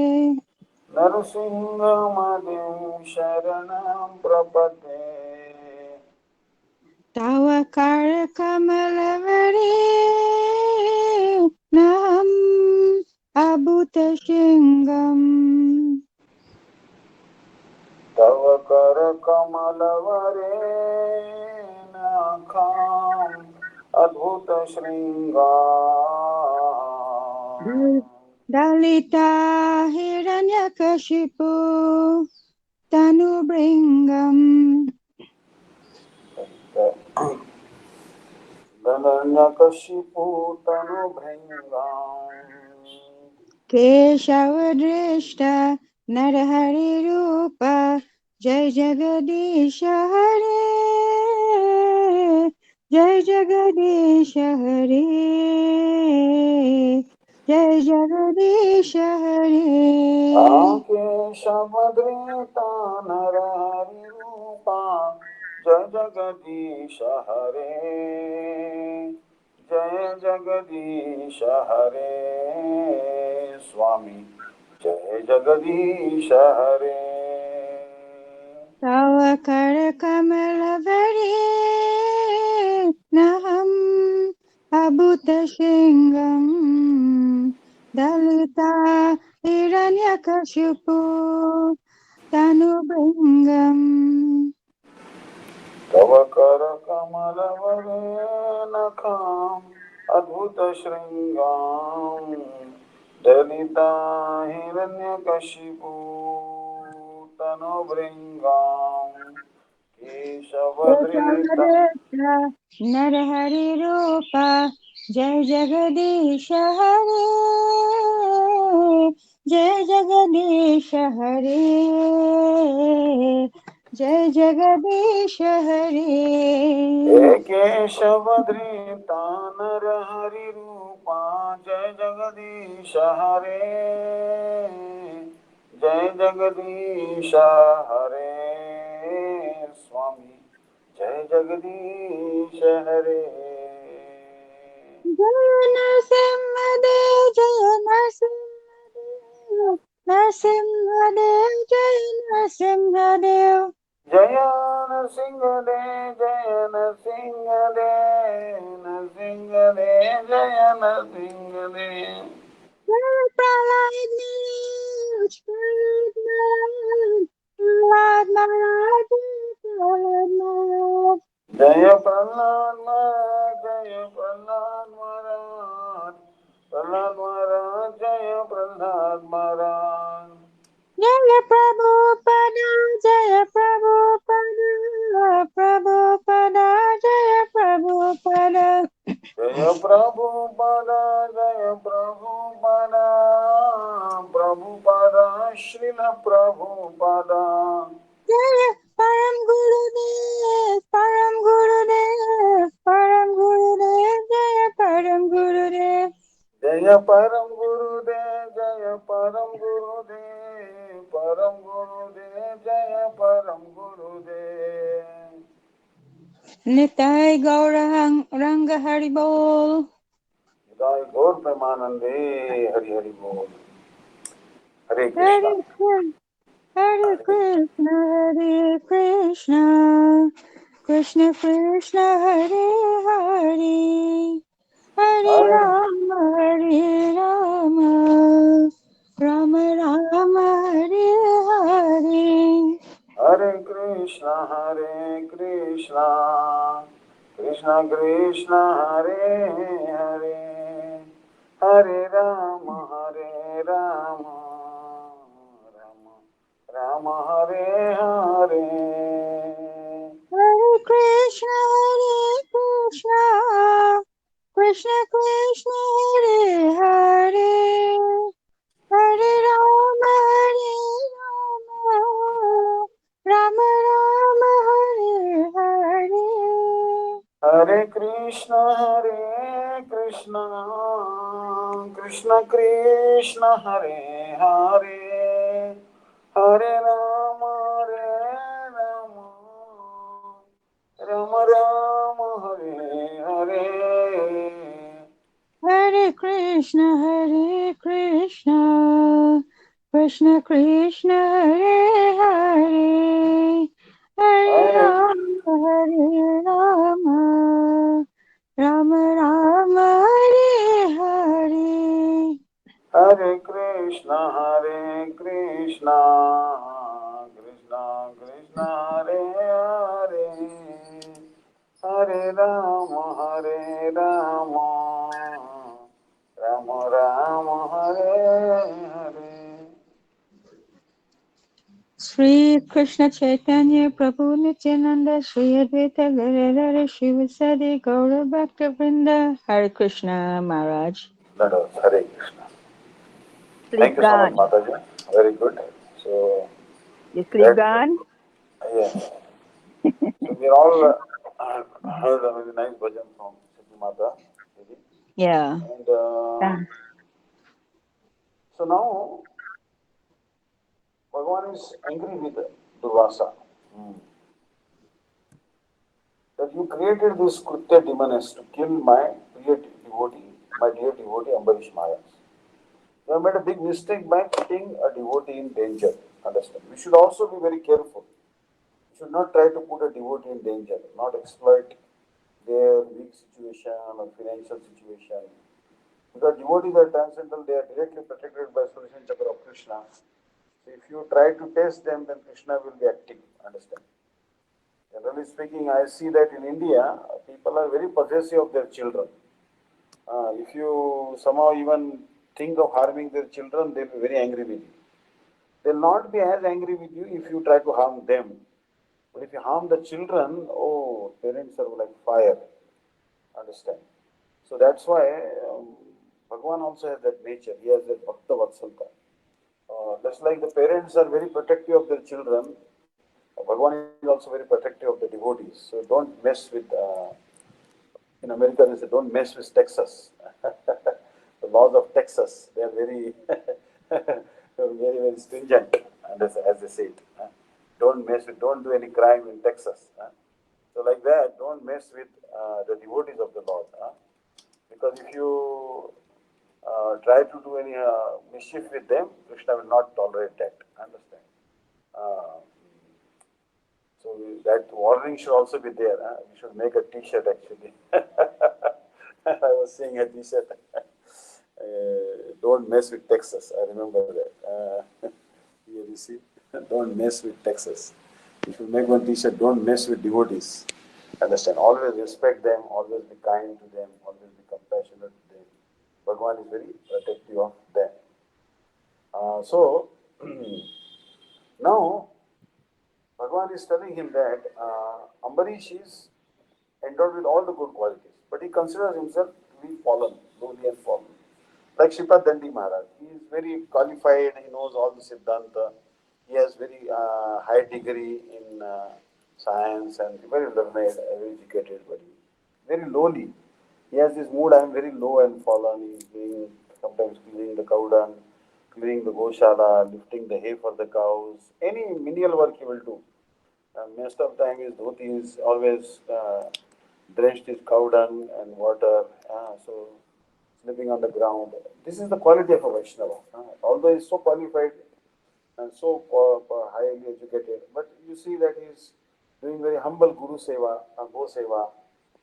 Narasimhamadim Sharanam Prapate. Tava kara kamalavare nam abhuta shingam. Tava कर कमलवरेण्यखाम् अद्भुत श्रृंगार दलिता हिरण्यकशिपु तनुभृङ्गम् हिरण्यकशिपु तनुभृङ्गाम् केशवदृष्ट नरहरिरूप जय जगदीश हरे जय जगदीश हरे जय जगदीश हरे केशवदृता नरहरिरूपा जय जगदीश हरे जय जगदीश हरे स्वामी जय जगदीश हरे तव कर कमल वरे नहम् अभूत श्रृंगम् दलिता हिरण्यकशिपु तनुभृङ्गम् तव कर कमलवरेणखाम् अद्भुत श्रृंगाम् दलिता हिरण्यकशिपु तनुभृङ्गाम् केशवधृता नरहरि रूप जय जगदीश हरे जय जगदीश हरे जय जगदीश हरे केशवधृता नरहरि रूपा जय जगदीश हरे जय जगदीश हरे स्वामी जय जगदीश हरे जय नरसिंहदेव जय नरसिंहदेव नरसिंहदेव जय नरसिंहदेव जय नरसिंहदेव जय नरसिंहदेव नरसिंहदेव जय नरसिंहदेव जय प्रहलाद महाराज प्रहलाद महाराज प्रहलाद महाराज जय प्रहलाद महाराज जय प्रहलाद महाराज प्रहलाद महाराज जय प्रहलाद महाराज जय प्रभुपद जय प्रभुपद प्रभुपद जय प्रभुपद जय प्रभुपद जय प्रभुपद प्रभुपद श्रील प्रभुपद जय परम गुरुदेव परम गुरुदेव परम गुरुदेव जय परम गुरुदेव जय परम गुरुदेव जय परम गुरुदेव परम गुरुदेव जय परम गुरुदेव निताय गौर रंग हरि बोल निताय गौर प्रेमानंदे हरि हरि बोल हरे हरे कृष्णा हरे Krishna Krishna Krishna Hare Hare Hare Ram Ram Ram Hare Hare Hare Krishna Krishna Krishna Hare Hare Hare Ram Ram Ram Hare Hare Hare Krishna Krishna Krishna Hare Hare Hare Ram Ram Ram Hare Hare Hare Krishna Krishna Krishna Hare Hare Hare Ram Ram Ram Hare Hare Hare Krishna Krishna Krishna Hare Hare Hare Hare Ram Ram Ram Hare Hare Hare Krishna Krishna Krishna Krishna, Hare Hare, Hare Rama, Rama Rama, Hare Hare. Shri Krishna Chaitanya Prabhu Nityananda Shri Advaita Gadadhara Shivasadi Gaura Bhakta Vrinda Hare Krishna Maharaj. Let us Hare Krishna. Sleep Thank you so much, gone. Mataji. Very good. So You sleep that gone? yes. So we all heard a very nice bhajan from Siddhi Mata. Yeah. And so now Bhagavan is angry with Durvasa. Hmm. That you created this Krutya demoness to kill my dear devotee, Ambarish Maharaj. You have made a big mistake by putting a devotee in danger. Understand? We should also be very careful. We should not try to put a devotee in danger, not exploit their weak situation or financial situation. Because devotees are transcendental, they are directly protected by Sudarshan Chakra of Krishna. So if you try to test them, then Krishna will be active. Understand? Generally speaking, I see that in India, people are very possessive of their children. If you somehow even think of harming their children, they'll be very angry with you. They'll not be as angry with you if you try to harm them. But if you harm the children, oh, parents are like fire. Understand? So that's why Bhagavan also has that nature. He has that Bhakta Vatsalta. Just like the parents are very protective of their children, Bhagavan is also very protective of the devotees. So don't mess with, in America they say, don't mess with Texas. The laws of Texas, they are very, very stringent, and as they say it. Don't mess with, don't do any crime in Texas. So like that, don't mess with the devotees of the Lord. Because if you try to do any mischief with them, Krishna will not tolerate that. Understand? Uh, so that warning should also be there. We should make a T-shirt actually. I was seeing a T-shirt. Don't mess with Texas. I remember that. Here you see, don't mess with Texas. You should make one T-shirt. Don't mess with devotees. Understand? Always respect them. Always be kind to them. Always be compassionate to them. Bhagavan is very protective of them. So now Bhagavan is telling him that Ambarish is endowed with all the good qualities, but he considers himself to be fallen, lowly and fallen. Like Shripad Dandi Maharaj, he is very qualified, he knows all the Siddhanta, he has very high degree in science and very learned, very educated, but very lowly. He has this mood, I am very low and fallen. He is doing, sometimes cleaning the cow dung, cleaning the goshala, lifting the hay for the cows, any menial work he will do. Most of the time his dhoti is always drenched with cow dung and water, so sleeping on the ground. This is the quality of a Vaishnava. Although he is so qualified and so highly educated, but you see that he is doing very humble Guru Seva, Go Seva,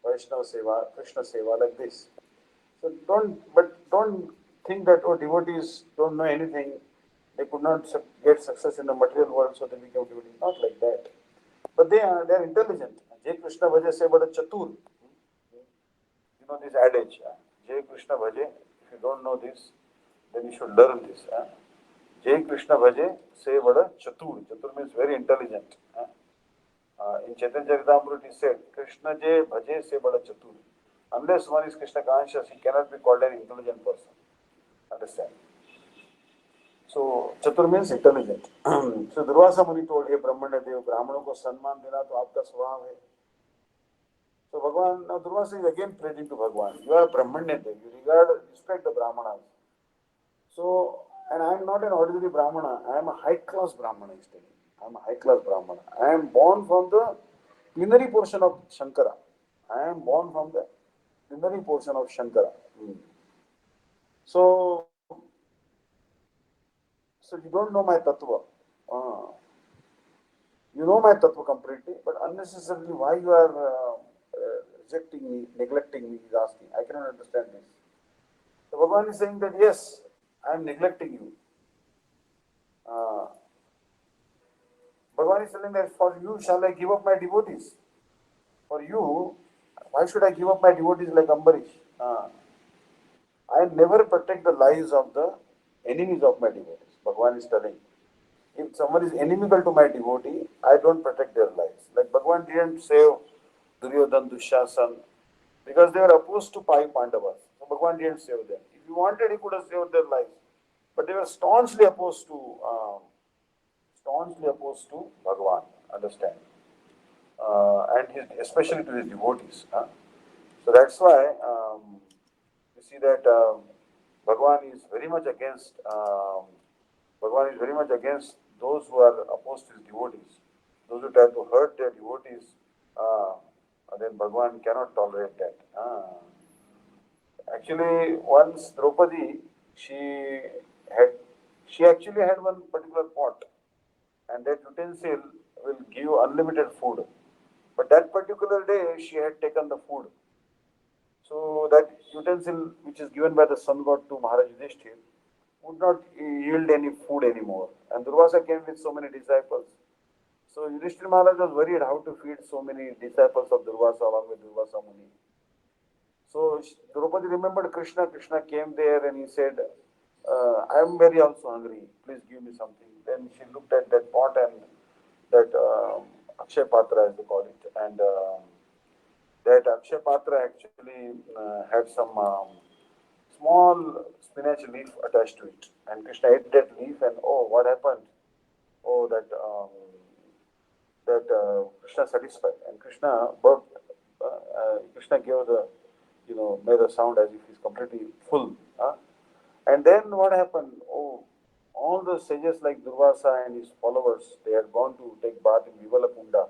Vaishnava Seva, Krishna Seva, like this. So don't think that oh devotees don't know anything. They could not get success in the material world, so they become devotees. Not like that. But they are intelligent. Jai Krishna Bhaja se bada chatur. You know this adage. Jai Krishna Bhaje. If you don't know this, then you should learn this. Jai Krishna Bhaje se bada chatur. Chatur means very intelligent. In Chaitanya Charitamrita it is said, Krishna Jai Bhaje se bada chatur. Unless one is Krishna conscious, he cannot be called an intelligent person. Understand? So, Chatur means intelligent. So, Durvasa Muni told, Hey Brahmana Dev, Brahmano ko सम्मान देना तो आपका स्वभाव है. So, Bhagavan, now Durvasa is again praising to Bhagavan. You are Brahmanya Dev, you respect the Brahmanas. So, and I am not an ordinary Brahmana, I am a high class Brahmana, he is telling. I am a high class Brahmana. I am born from the plenary portion of Shankara. I am born from the plenary portion of Shankara. So, so you don't know my tattva. You know my tattva completely, but unnecessarily why you are rejecting me, neglecting me, he is asking. I cannot understand this. So Bhagavan is saying that yes, I am neglecting you. Bhagavan is telling that for you shall I give up my devotees. For you, why should I give up my devotees like Ambarish? I never protect the lives of the enemies of my devotees. Bhagavan is telling. If someone is inimical to my devotee, I don't protect their lives. Like Bhagavan didn't save Duryodhan, Dushasan, because they were opposed to Pandavas. So Bhagavan didn't save them. If he wanted, he could have saved their lives. But they were staunchly opposed to Bhagavan. Understand? And especially to his devotees. So that's why you see that Bhagavan is very much against. Bhagavan is very much against those who are opposed to his devotees. Those who try to hurt their devotees, uh, then Bhagavan cannot tolerate that. Actually, once Draupadi, had, she actually had one particular pot, and that utensil will give unlimited food. But that particular day, she had taken the food. So that utensil, which is given by the sun god to Maharaj Yudhishthir, would not yield any food anymore. And Durvasa came with so many disciples. So Yudhishthir Maharaj was worried how to feed so many disciples of Durvasa along with Durvasa Muni. So Draupadi remembered Krishna. Krishna came there and he said, I am very also hungry. Please give me something. Then she looked at that pot and that Akshay Patra, as they call it. And that Akshay Patra actually had some small spinach leaf attached to it. And Krishna ate that leaf and oh, what happened? Oh, that Krishna satisfied. And Krishna burped. Krishna gave the, made a sound as if he's completely full. And then what happened? Oh, all the sages like Durvasa and his followers, they had gone to take bath in Vivala Kunda.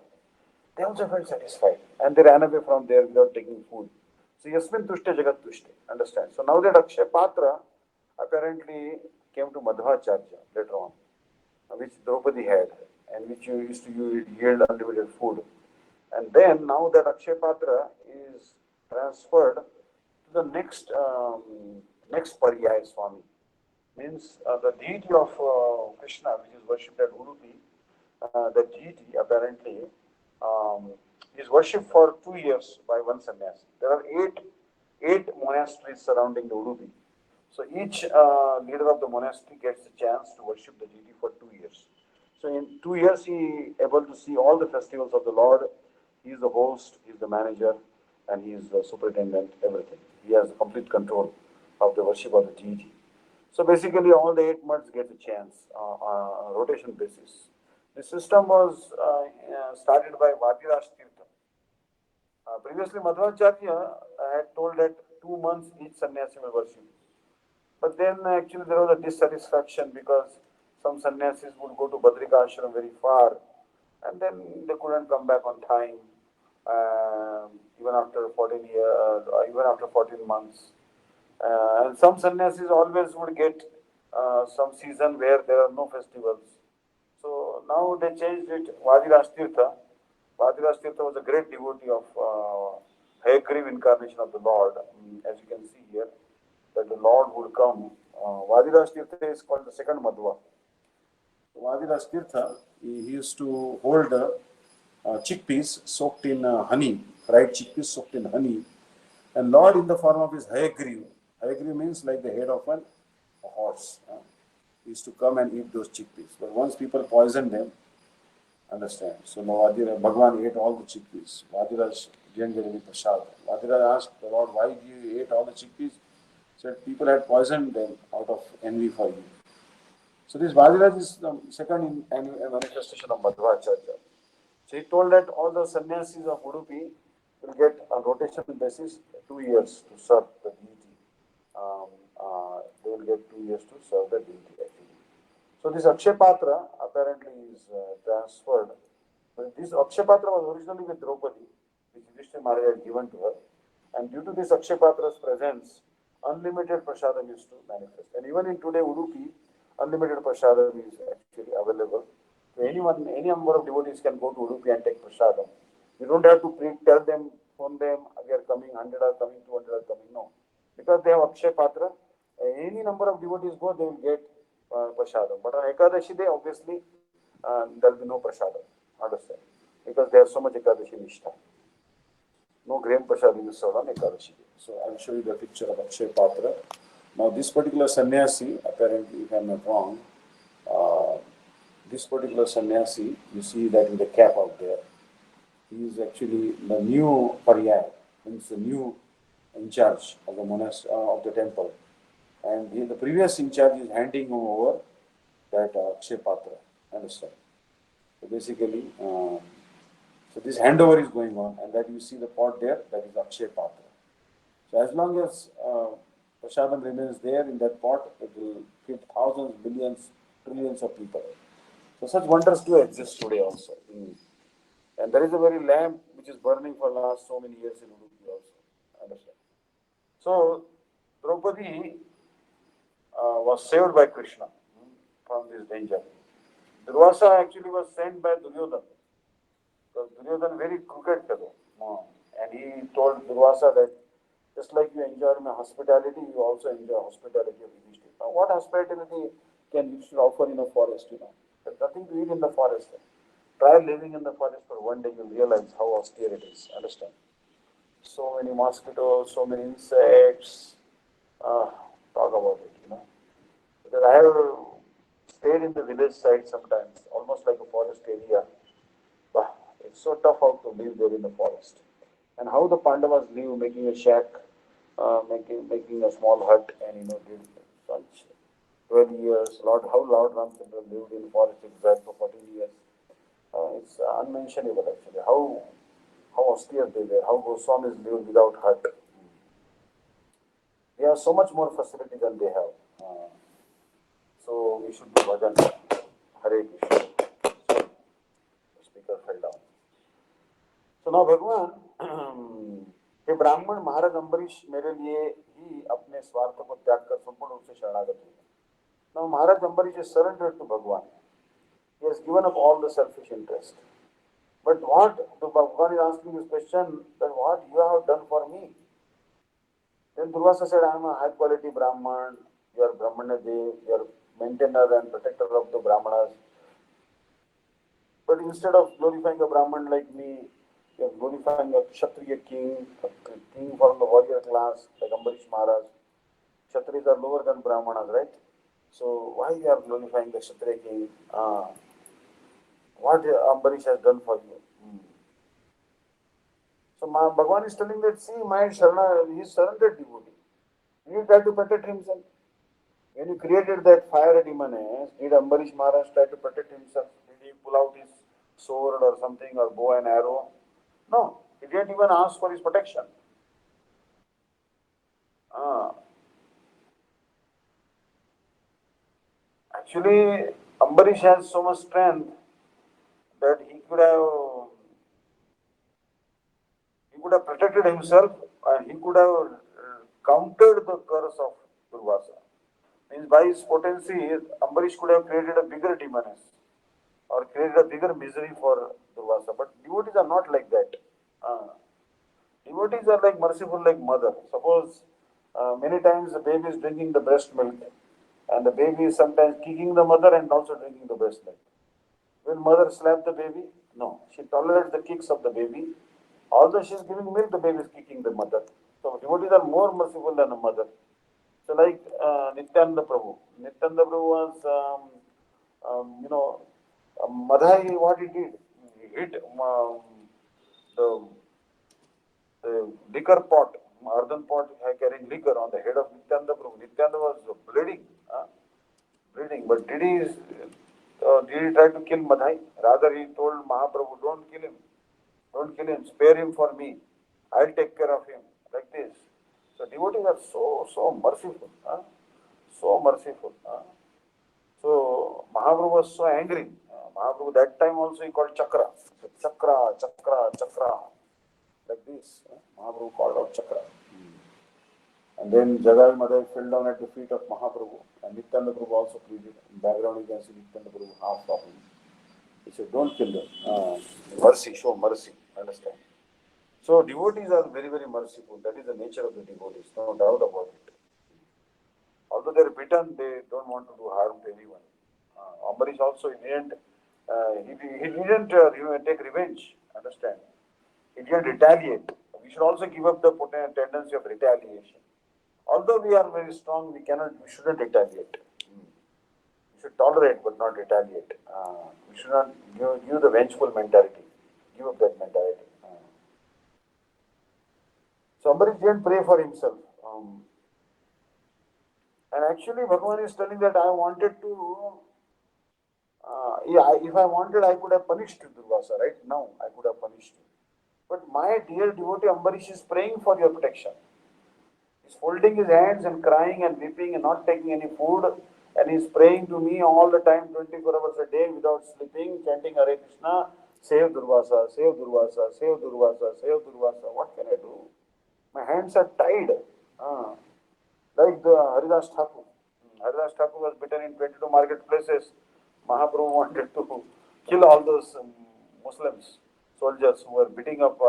They also felt satisfied and they ran away from there without taking food. So Yasmin Tushte Jagat Tushte. Understand? So now that Akshay Patra apparently came to Madhvacharya later on, which Draupadi had and which used to yield unlimited food. And then now that Akshay Patra is transferred to the next Paryaya Swami, means the deity of Krishna, which is worshipped at Udupi, the deity apparently is worshipped for 2 years by one sannyasi. There are eight monasteries surrounding the Udupi. So each leader of the monastery gets a chance to worship the deity for 2 years. So in 2 years, he is able to see all the festivals of the Lord. He is the host, he is the manager, and he is the superintendent, everything. He has complete control of the worship of the deity. So basically, all the 8 months get a chance on a rotation basis. The system was started by Vadiraj Tirtha. Previously, Madhvacharya had told that 2 months each sannyasi will worship. But then actually there was a dissatisfaction because some sannyasis would go to Badrika Ashram very far and then they couldn't come back on time even after 14 years, even after 14 months. And some sannyasis always would get some season where there are no festivals. So now they changed it. Vadiraj Tirtha. Vadiraj Tirtha was a great devotee of Hayagriva incarnation of the Lord, as you can see here, that the Lord would come. Vadiraj Tirtha is called the second Madhva. Vadiraj Tirtha, he used to hold chickpeas soaked in honey, fried chickpeas soaked in honey, and Lord in the form of his Hayagriva. Hayagriva means like the head of a horse. He used to come and eat those chickpeas. But once people poisoned them, understand. So now Bhagwan ate all the chickpeas. Vadiraj didn't get any prasad. Vadiraj asked the Lord, why you ate all the chickpeas? He said, people had poisoned them out of envy for you. So this Vadiraj is the second manifestation of Madhvacharya. So he told that all the sannyasis of Udupi will get on rotation basis 2 years to serve the deity. They will get 2 years to serve the deity actually. So this Akshay Patra apparently is transferred. But this Akshay Patra was originally with Draupadi, which Yudhishthira Maharaj had given to her. And due to this Akshay Patra's presence, unlimited prasadam used to manifest. And even in today Udupi, unlimited prasadam is actually available. So anyone, any number of devotees can go to Udupi and take prasadam. You don't have to tell them, phone them, we are coming, 100 are coming, 200 are coming. No. Because they have Akshay Patra, any number of devotees go, they will get prasadam. But on Ekadashi day, obviously, there will be no prasada. Understand? Because there is so much Ekadashi Nishtha. No grain prasad is served on Ekadashi. So I will show you the picture of Akshay Patra. Now this particular sannyasi, apparently if I am not wrong, this particular sannyasi, you see that with the cap out there, he is actually the new paryaya, means the new in charge of the of the temple. And the previous in charge is handing him over that Akshay Patra. Understand? So basically, so this handover is going on, and that you see the pot there, that is Akshay Patra. So as long as prasadam remains there in that pot, it will feed thousands, millions, trillions of people. So such wonders do exist today also. And there is a very lamp which is burning for last so many years in Udupi also. Understand? So Draupadi was saved by Krishna from this danger. Durvasa actually was sent by Duryodhana. Because Duryodhana very crooked fellow. And he told Durvasa that just like you enjoy my hospitality, you also enjoy hospitality of Yudhishthira. Now what hospitality can Yudhishthira offer in a forest, There's nothing to eat in the forest. Try living in the forest for one day, you'll realize how austere it is. Understand? So many mosquitoes, so many insects. Talk about it, Because I have stayed in the village side sometimes, almost like a forest area. But it's so tough out to live there in the forest. And how the Pandavas live, making a shack, making a small hut, and did such 12 years. How Lord Ramchandra lived in forest exile for 14 years. It's unmentionable actually. How austere they were. How Goswamis lived without hut. They have so much more facility than they have. So we should do bhajan. Hare Krishna. The speaker fell down. So now Bhagwan, हे ब्राह्मण महाराज अम्बरीश मेरे लिए ही अपने स्वार्थ को त्याग कर संपूर्ण रूप से शरणागत हुए. Now Maharaj Ambarish is surrendered to Bhagwan. He has given up all the selfish interest. But what the Bhagwan is asking this question, that what you have done for me? Then Durvasa said, I am a high quality Brahman, you are Brahmana Dev, you are maintainer and protector of the Brahmanas. But instead of glorifying a Brahman like me, you are glorifying a Kshatriya king, a king from the warrior class, like Ambarish Maharaj. Kshatriyas are lower than Brahmanas, right? So why you are glorifying the Kshatriya king? What Ambarish has done for you? So Bhagwan is telling that, see, my Sharana, he is surrendered devotee. He tried to protect himself. When he created that fire at Imane, did Ambarish Maharaj try to protect himself? Did he pull out his sword or something, or bow and arrow? No, he didn't even ask for his protection. Actually, Ambarish has so much strength that he could have protected himself, and he could have countered the curse of Durvasa. Means by his potency, Ambarish could have created a bigger demoness or created a bigger misery for Durvasa. But devotees are not like that. Devotees are like merciful like mother. Suppose many times the baby is drinking the breast milk, and the baby is sometimes kicking the mother and also drinking the breast milk. Will mother slap the baby? No. She tolerates the kicks of the baby. Although she is giving milk, the baby is kicking the mother. So devotees are more merciful than a mother. So like Nityananda Prabhu. Nityananda Prabhu was, Madhai, what he did? He hit the liquor pot, earthen pot carrying liquor on the head of Nityananda Prabhu. Nityananda was bleeding. But did he try to kill Madhai? Rather, he told Mahaprabhu, don't kill him, spare him for me. I'll take care of him. Like this. So devotees are so merciful. So merciful. So Mahaprabhu was so angry. Mahaprabhu that time also he called Chakra. So, Chakra. Like this. Mahaprabhu called out Chakra. And then Jagai Madhai fell down at the feet of Mahaprabhu. And Nityananda Prabhu also pleaded. In background you can see Nityananda Prabhu half of him. He said, don't kill them. Mercy, show mercy. Understand? So devotees are very, very merciful. That is the nature of the devotees. No doubt about it. Although they are bitten, they don't want to do harm to anyone. Ambarish also, he didn't He didn't take revenge, understand? He didn't retaliate. We should also give up the tendency of retaliation. Although we are very strong, we shouldn't retaliate. We should tolerate but not retaliate. We should not give the vengeful mentality. Give up that mentality. So Ambarish didn't pray for himself. And actually, Bhagavan is telling that I wanted to, if I wanted, I could have punished Durvasa, right? Now, I could have punished you. But my dear devotee Ambarish is praying for your protection. He's folding his hands and crying and weeping and not taking any food. And he's praying to me all the time, 24 hours a day without sleeping, chanting Hare Krishna, save Durvasa, save Durvasa, save Durvasa, save Durvasa. What can I do? My hands are tied. Like the Haridas Thakur. Haridas Thakur was beaten in 22 marketplaces. Mahaprabhu wanted to kill all those Muslims, soldiers who were beating up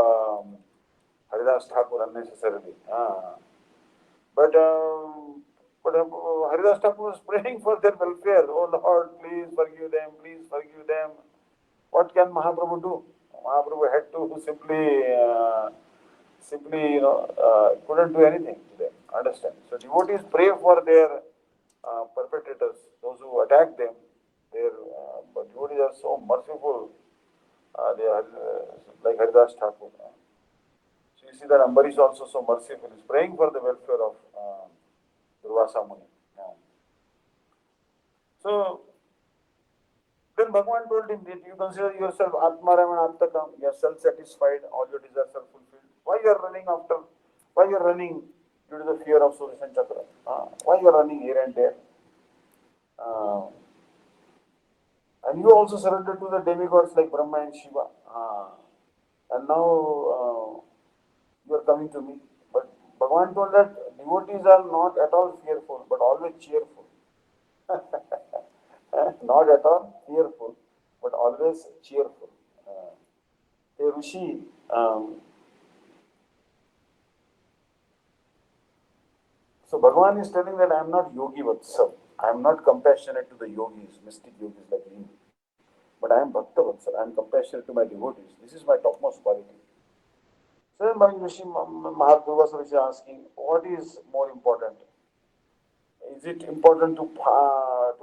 Haridas Thakur unnecessarily. But Haridas Thakur was praying for their welfare. Oh Lord, please forgive them, please forgive them. What can Mahaprabhu do? Mahaprabhu had to simply, couldn't do anything to them. Understand? So devotees pray for their perpetrators, those who attack them. But devotees are so merciful. They are like Haridas Thakur. So you see that Ambarish is also so merciful. He is praying for the welfare of Durvasa Muni. So then Bhagavan told him that you consider yourself Atmaram and Attakam, you are self-satisfied, all your desires are fulfilled. Why you are running after? Why you are running due to the fear of Sudarshan Chakra? Why you are running here and there? And you also surrendered to the demigods like Brahma and Shiva. And now you are coming to me. But Bhagavan told that devotees are not at all fearful, but always cheerful. Not at all fearful, but always cheerful. A Rishi, so Bhagavan is telling that I am not yogi vatsal. I am not compassionate to the yogis, mystic yogis like me. But I am bhakta vatsal. I am compassionate to my devotees. This is my topmost quality. So then Bhagavan Rishi Mahaprabhu is asking, what is more important? Is it important to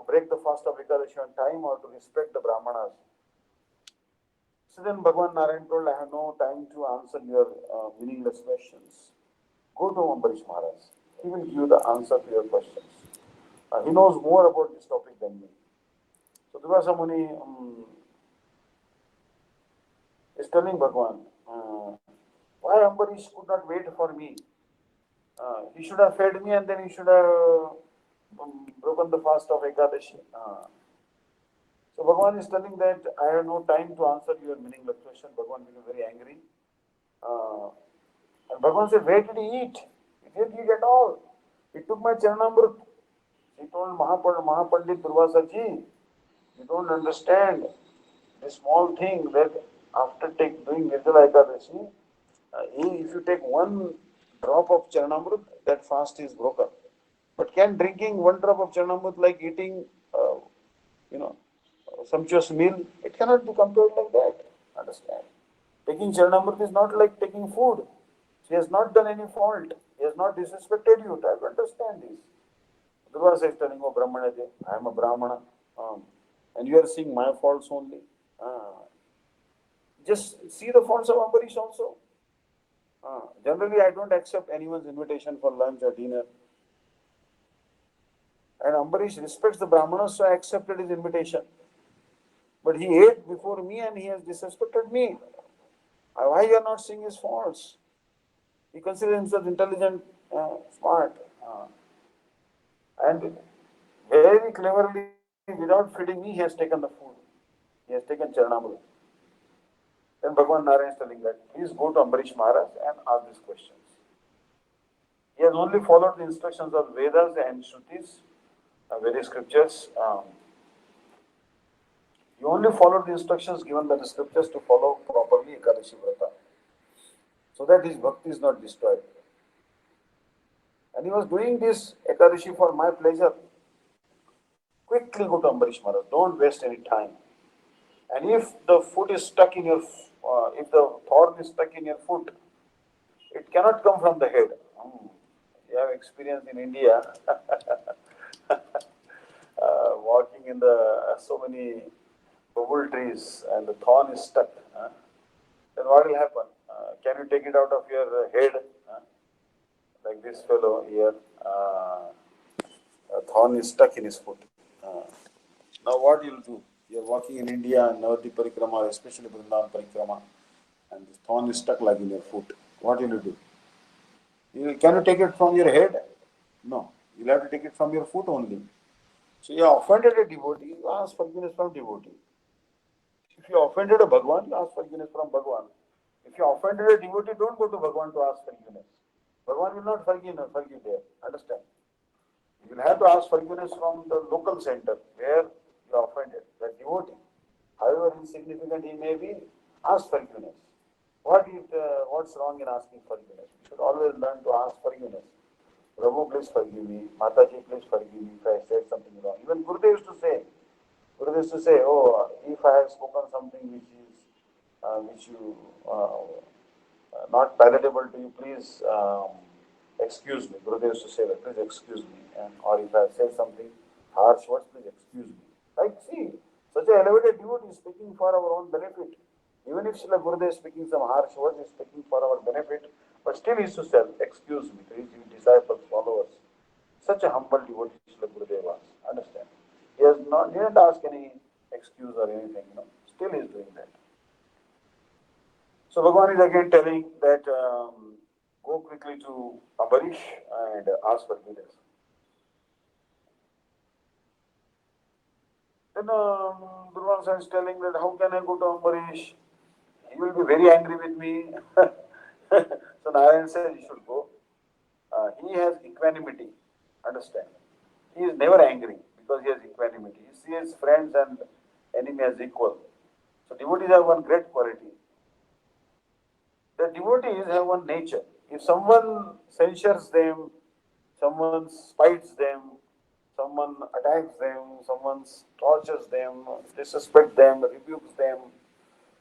break the fast of Ekadashi on time or to respect the Brahmanas? So then Bhagavan Narayan told, I have no time to answer your meaningless questions. Go to Ambarish Maharaj. He will give you the answer to your questions. He knows more about this topic than me. So Durvasa Muni is telling Bhagavan, why Ambarish could not wait for me? He should have fed me and then he should have broken the fast of Ekadashi. So Bhagavan is telling that I have no time to answer your meaningless question. Bhagavan became very angry. And Bhagavan said, where did he eat? He didn't eat at all. He took my Charanamrut. He told Mahapandit Durvasa ji, you don't understand this small thing that after doing Nirdala Ekadashi, if you take one drop of Charanamrut, that fast is broken. But can drinking one drop of Charanamrut like eating, sumptuous meal, it cannot be compared like that. Understand? Taking Charanamrut is not like taking food. He has not done any fault. He has not disrespected you. Try to understand this. Durvasa is telling, oh Brahmana, I am a Brahmana. And you are seeing my faults only. Just see the faults of Ambarish also. Generally, I don't accept anyone's invitation for lunch or dinner. And Ambarish respects the Brahmanas, so I accepted his invitation. But he ate before me and he has disrespected me. Why you are not seeing his faults? He considers himself intelligent, smart. And very cleverly, without feeding me, he has taken the food. He has taken Charanamrut. Then Bhagavan Narayan is telling that, please go to Ambarish Maharaj and ask these questions. He has only followed the instructions of Vedas and Shrutis, Vedic scriptures. He only followed the instructions given by the scriptures to follow properly Ekadashi Vrata, so that his bhakti is not destroyed. And he was doing this Ekadashi for my pleasure. Quickly go to Ambarish Maharaj. Don't waste any time. And if the foot is stuck in your, if the thorn is stuck in your foot, it cannot come from the head. You have experience in India, walking in the so many bubble trees and the thorn is stuck. Then what will happen? Can you take it out of your head? Like this fellow here, a thorn is stuck in his foot. Now what you'll do? You're walking in India and Navati Parikrama, especially Vrindavan Parikrama, and the thorn is stuck like in your foot. What will you do? Can you take it from your head? No. You'll have to take it from your foot only. So you offended a devotee, you ask forgiveness from devotee. If you offended a Bhagwan, you ask forgiveness from Bhagwan. If you offended a devotee, don't go to Bhagwan to ask forgiveness. Bhagwan will not forgive there. Understand? You will have to ask forgiveness from the local center where you offended, the devotee. However insignificant he may be, ask forgiveness. What's wrong in asking forgiveness? We should always learn to ask forgiveness. Prabhu, please forgive me. Mataji, please forgive me if I said something wrong. Even Gurudev used to say, oh, if I have spoken something which you not palatable to you, please excuse me. Gurudev used to say that, please excuse me. Or if I have said something harsh words, please excuse me. Like, see, such an elevated devotee is speaking for our own benefit. Even if Srila Gurudev is speaking some harsh words, he is speaking for our benefit, but still he used to say, excuse me, to his disciples, followers. Such a humble devotee Srila Gurudev was. Understand? He didn't ask any excuse or anything, Still he is doing that. So Bhagavan is again telling that go quickly to Ambarish and ask forgiveness. Then Durvasa is telling that how can I go to Ambarish? He will be very angry with me. So Narayan says you should go. He has equanimity. Understand? He is never angry because he has equanimity. He sees friends and enemy as equal. So devotees have one great quality. The devotees have one nature. If someone censures them, someone spites them, someone attacks them, someone tortures them, disrespects them, rebukes them,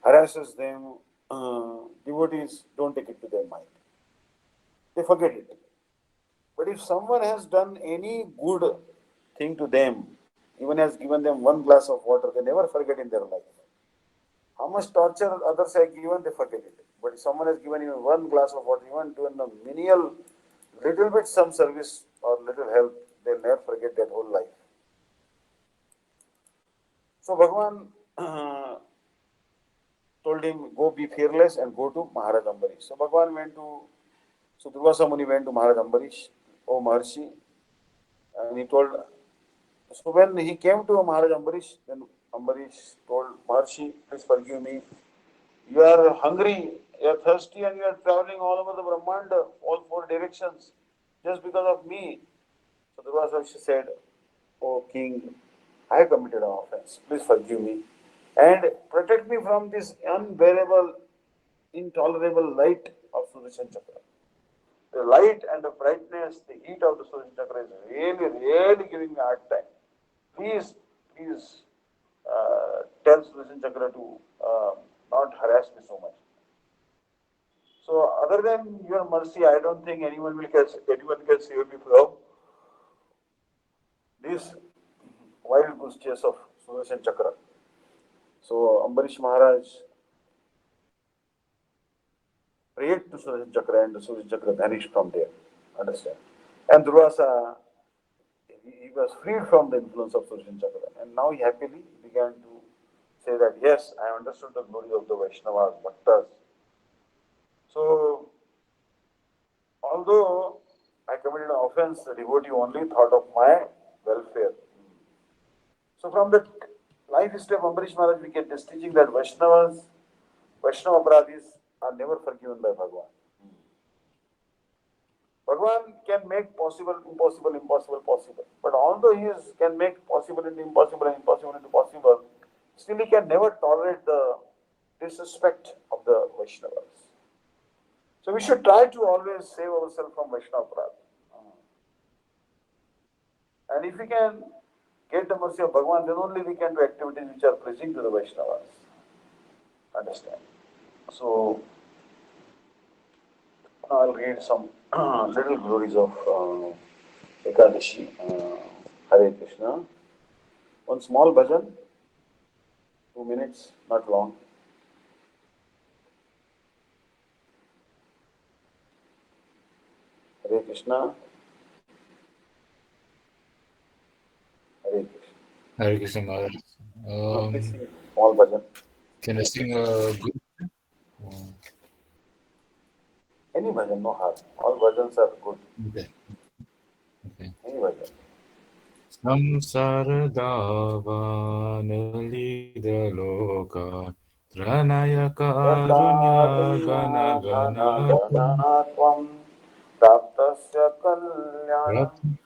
harasses them, devotees don't take it to their mind. They forget it. But if someone has done any good thing to them, even has given them one glass of water, they never forget in their life. How much torture others have given, they forget it. But if someone has given even one glass of water, even doing a menial, little bit some service or little help, they'll never forget that whole life. So Bhagavan told him, go be fearless and go to Maharaj Ambarish. So Bhagavan so Durvasa Muni went to Maharaj Ambarish, O Maharshi, and he told, so when he came to Maharaj Ambarish, then Ambarish told Maharshi, please forgive me. You are hungry, you are thirsty, and you are traveling all over the Brahmanda, all four directions, just because of me. So Durvasa said, O king, I have committed an offense. Please forgive me and protect me from this unbearable, intolerable light of Sudarshan Chakra. The light and the brightness, the heat of the Sudarshan Chakra is really giving me a hard time. Please tell Sudarshan Chakra to not harass me so much. So, other than your mercy, I don't think anyone can save me from this wild goose chase of Sudarshan Chakra. So, Ambarish Maharaj prayed to Sudarshan Chakra and the Sudarshan Chakra vanished from there. Understand? And Durvasa, he was freed from the influence of Sudarshan Chakra. And now he happily began to say that, yes, I understood the glory of the Vaishnavas, Bhaktas. So, although I committed an offense, the devotee only thought of my welfare. So, from the life history of Ambarish Maharaj, we get this teaching that Vaishnava Aparadhis are never forgiven by Bhagavan. Bhagavan can make impossible possible. But although he can make possible into impossible and impossible into possible, still he can never tolerate the disrespect of the Vaishnavas. So we should try to always save ourselves from Vaishnava Aparadha. And if we can get the mercy of Bhagavan, then only we can do activities which are pleasing to the Vaishnavas. Understand? So, I'll read some little glories of Ekadashi. Hare Krishna. One small bhajan, 2 minutes, not long. Hare Krishna. Hare Krishna. Hare Krishna Maharaj. Please sing small bhajan. Can I sing a good? Any bhajan, no harm. All bhajans are good. Okay. Okay. Any bhajan. संसारदावानलिदलोका त्रनयकारुण्य गण गण गणात्वं प्राप्तस्य कल्याण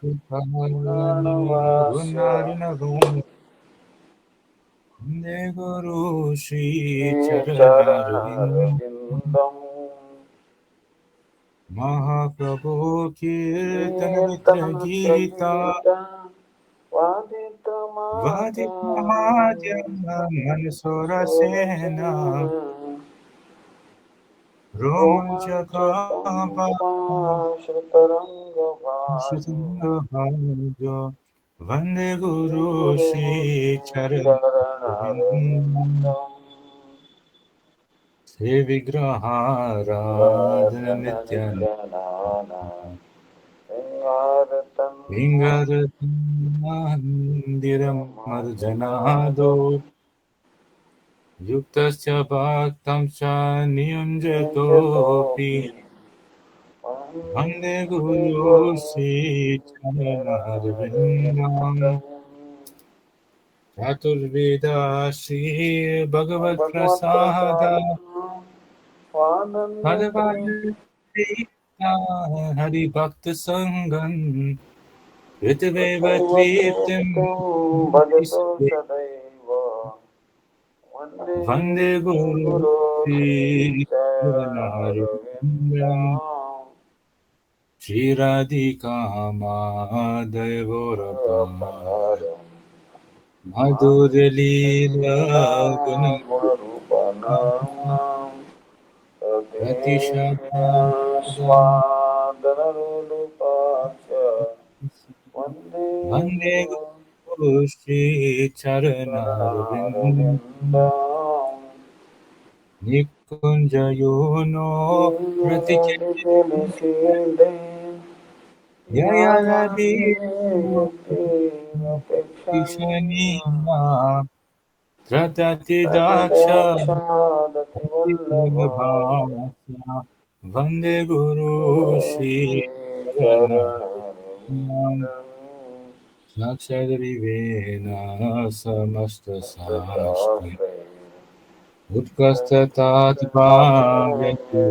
गुणार्णवस्य वन्दे गुरु श्रीचरणरविन्दं चरणारविन्दम् महाप्रभो कीर्तनमित्र गीता कीर्तनचित्तगीता वादितमाद्य वादितमाद्य मनसोरसेन मनसोरसेन रोमाञ्चकापाश्रुतरङ्गभाजो वन्दे गुरु श्रीचरणरविन्दं श्रीविग्रहाराधननित्यं लिङ्गरत्नमन्दिरमर्जनादो युक्तस्य भक्तं च नियुञ्जतोऽपि वन्दे गुरु श्रीचरणरविन्दं चतुर्वेदा श्रीभगवत्प्रसाद भगवद्गीता हरिभक्तसङ्गम् ऋतवेव तृप्तिं भजतो सदैव वन्दे गुरु श्रीचरणरविन्दम् श्रीराधिका माधवोरपार मधुरलीला गुणरूपाणाम् स्वादनरूपास्य वन्दे गुरु श्रीचरणरविन्दम् निकुञ्जयोनो प्रतिकेलिसीन्दे ययारविन्दीयतेरपेक्षणीया त्रतति दाक्षादतिवल्लभा वन्दे गुरु श्रीचरणरविन्दम् साक्षादरिवेण समस्तशास्त्रम् उत्कस्ततात्भाव्यति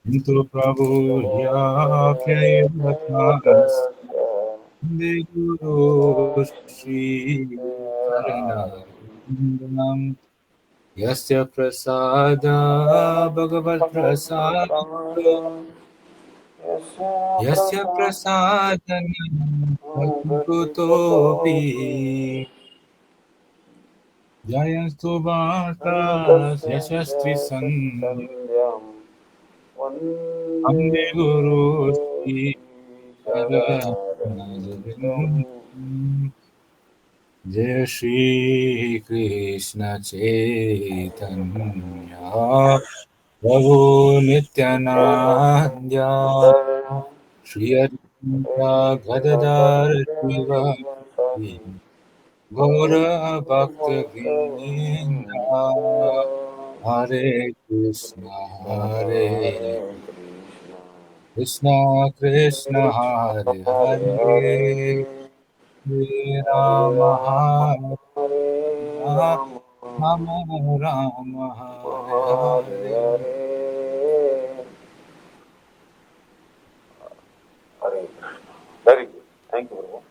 किन्तु प्रभुर्याप्ययवतामस्ते गुरु श्रीचरणरविन्दम् यस्य प्रसाद भगवत्प्रसाद यस्य प्रसादनं कुतोऽपि जयस्तु वार्ता यशस्त्रिसन्ध्यम् वन्दे गुरु श्रीचरणरविन्दम् जय श्री कृष्ण चैतन्य प्रभु नित्यानंद श्री अद्वैता गदाधर शिवासादि गौर भक्त वृंद हरे Krishna Krishna Hare Hare Ram Ram Ram Hare Hare Hare Krishna. Very good. Thank you very much.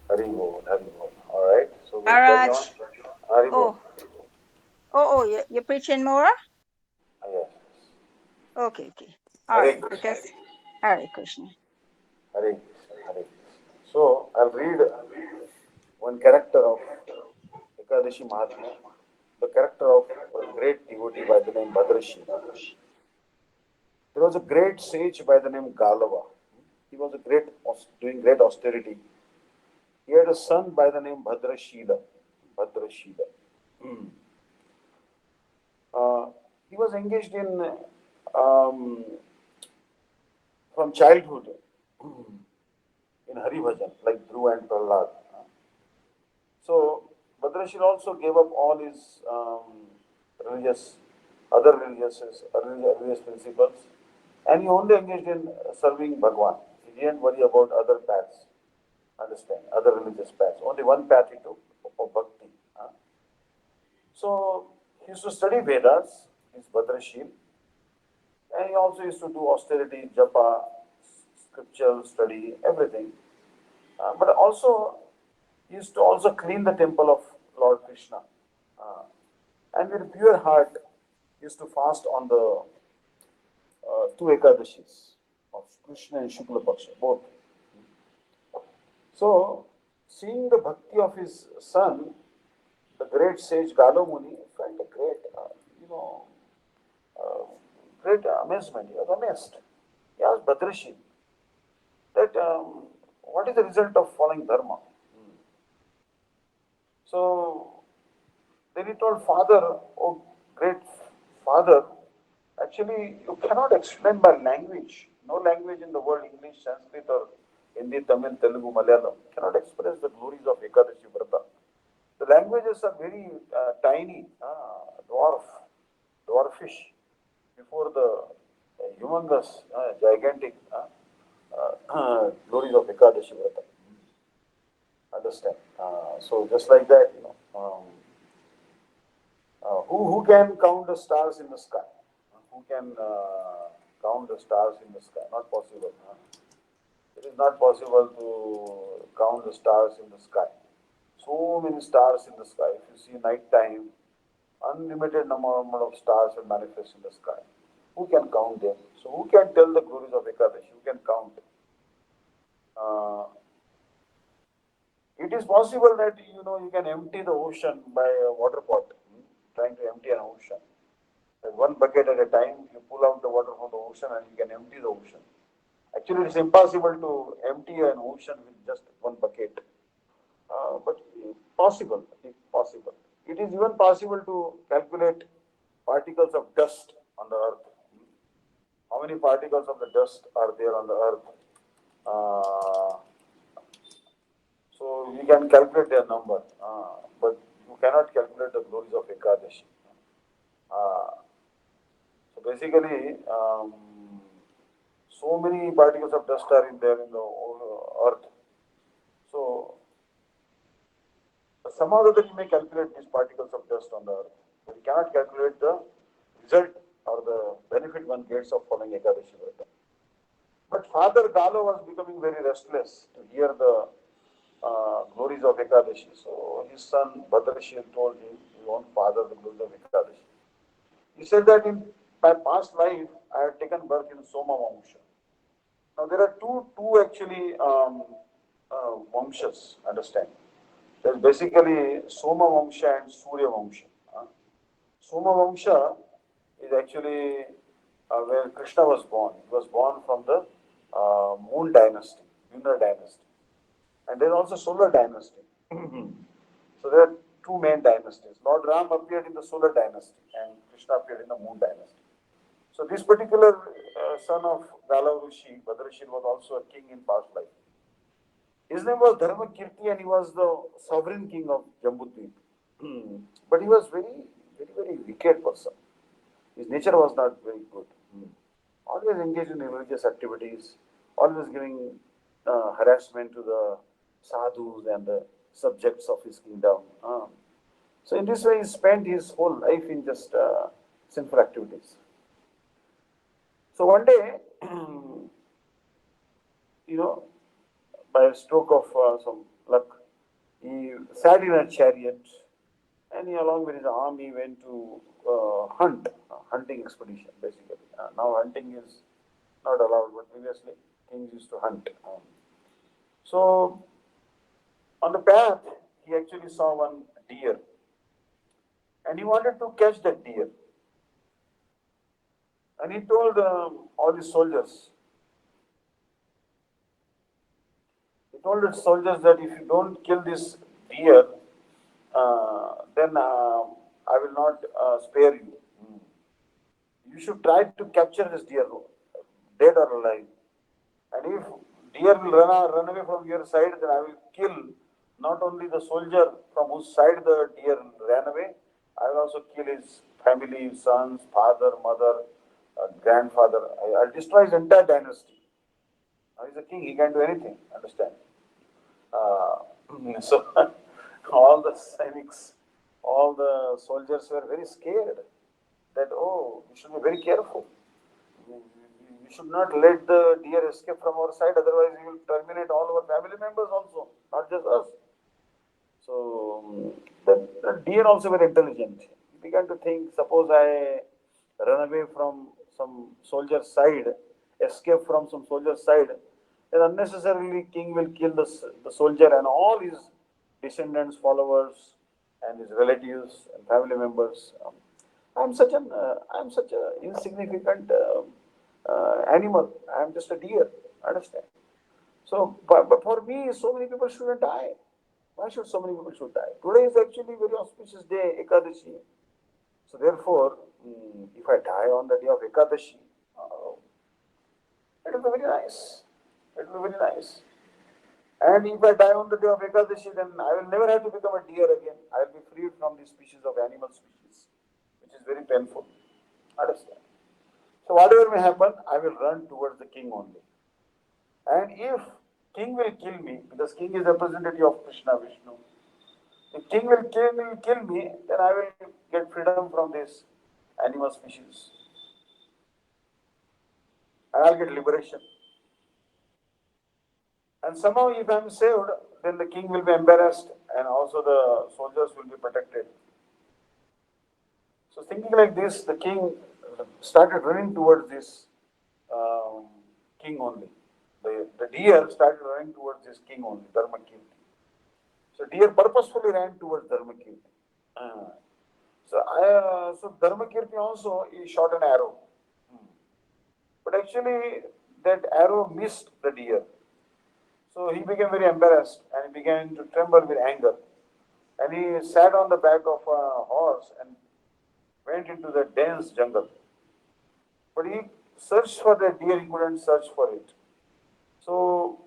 Hari Bol, Hari Bol. All right. So we'll carry Maharaj. on. Hari Bol. You're preaching more? Yes. Okay. All right, because Hare Krishna. Hare Krishna, Hare Krishna. So I'll read one character of Ekadashi Mahatma, the character of a great devotee by the name Bhadrashi. There was a great sage by the name Galava. He was doing great austerity. He had a son by the name Bhadrashila. Bhadrashila. He was engaged in from childhood in Hari Bhajan, like Dhruva and Prahlad. So Bhadrashil also gave up all his religious, other religious principles, and he only engaged in serving Bhagwan. He didn't worry about other paths. Understand? Other religious paths. Only one path he took of bhakti. So he used to study Vedas, his Bhadrashil, and he also used to do austerity, japa, scriptural study, everything. But also, he used to also clean the temple of Lord Krishna. And with a pure heart, he used to fast on the two Ekadashis of Krishna and Shukla Paksha, both. So, seeing the bhakti of his son, the great sage Galo Muni felt a great, great amazement. He was amazed. He asked Bhadrashi that what is the result of following dharma? So then he told father, oh great father, actually you cannot explain by language. No language in the world, English, Sanskrit or Hindi, Tamil, Telugu, Malayalam, cannot express the glories of Ekadashi Vrata. The languages are very tiny, dwarfish, before the humongous, gigantic glories of Ekadashi Vrata. Understand? So just like that, who can count the stars in the sky? Who can count the stars in the sky? Not possible. It is not possible to count the stars in the sky. So many stars in the sky. If you see night time, unlimited number of stars will manifest in the sky. Who can count them? So who can tell the glories of Ekadashi? Who can count? It is possible that you can empty the ocean by a water pot, trying to empty an ocean. One bucket at a time, you pull out the water from the ocean and you can empty the ocean. Actually, it's impossible to empty an ocean with just one bucket. But possible, it's possible. It is even possible to calculate particles of dust on the earth. How many particles of the dust are there on the earth? So you can calculate their number, but you cannot calculate the glories of Ekadashi. So basically, so many particles of dust are in there in the earth. So somehow or other you may calculate these particles of dust on the earth, but you cannot calculate the result or the benefit one gets of following Ekadashi Vrata. But Father Galo was becoming very restless to hear the glories of Ekadashi. So his son Bhadrashi told him, "You won't father the glories of Ekadashi." He said that in my past life I had taken birth in Soma Vamsha. Now there are two actually Vamshas, understand. There's basically Soma Vamsha and Surya Vamsha. Soma Vamsha is actually where Krishna was born. He was born from the Moon dynasty, lunar dynasty. And there's also solar dynasty. So there are two main dynasties. Lord Ram appeared in the solar dynasty and Krishna appeared in the moon dynasty. So this particular son of Galav Rishi, Bhadrashi, was also a king in past life. His name was Dharma Kirti and he was the sovereign king of Jambudvip. But he was very wicked person. His nature was not very good. Always engaged in religious activities, always giving harassment to the sadhus and the subjects of his kingdom. So in this way, he spent his whole life in just sinful activities. So one day, by a stroke of some luck, he sat in a chariot and he, along with his army, went to hunting expedition, basically. Now hunting is not allowed, but previously kings used to hunt. So on the path, he actually saw one deer, and he wanted to catch that deer. And he told all his soldiers, he told his soldiers that if you don't kill this deer, then I will not spare you. You should try to capture this deer, dead or alive. And if deer will run away from your side, then I will kill not only the soldier from whose side the deer ran away, I will also kill his family, sons, father, mother, grandfather. I'll destroy his entire dynasty. Now he's a king, he can do anything, understand? Uh, so all the Sainiks, all the soldiers were very scared that, oh, we should be very careful. We should not let the deer escape from our side, otherwise he will terminate all our family members also, not just us. So the deer also very intelligent. He began to think, suppose I run away from some soldier's side, escape from some soldier's side, then unnecessarily king will kill the soldier and all his descendants, followers, and his relatives and family members. I'm such a insignificant animal. I'm just a deer. Understand? So, but for me, so many people shouldn't die. Why should so many people should die? Today is actually a very auspicious day, Ekadashi. So therefore, if I die on the day of Ekadashi, it will be very nice. It will be very nice. And if I die on the day of Ekadashi, then I will never have to become a deer again. I will be freed from this species of animal species, which is very painful. Understand? So whatever may happen, I will run towards the king only. And if king will kill me, because king is representative of Krishna Vishnu, if king will kill me, then I will get freedom from this animal species. And I'll get liberation. And somehow if I am saved, then the king will be embarrassed and also the soldiers will be protected. So thinking like this, the king started running towards this king only. The deer started running towards this king only, Dharmakirti. So deer purposefully ran towards Dharmakirti. So Dharmakirti also he shot an arrow. But actually that arrow missed the deer. So he became very embarrassed and he began to tremble with anger. And he sat on the back of a horse and went into the dense jungle. But he searched for the deer, he couldn't search for it. So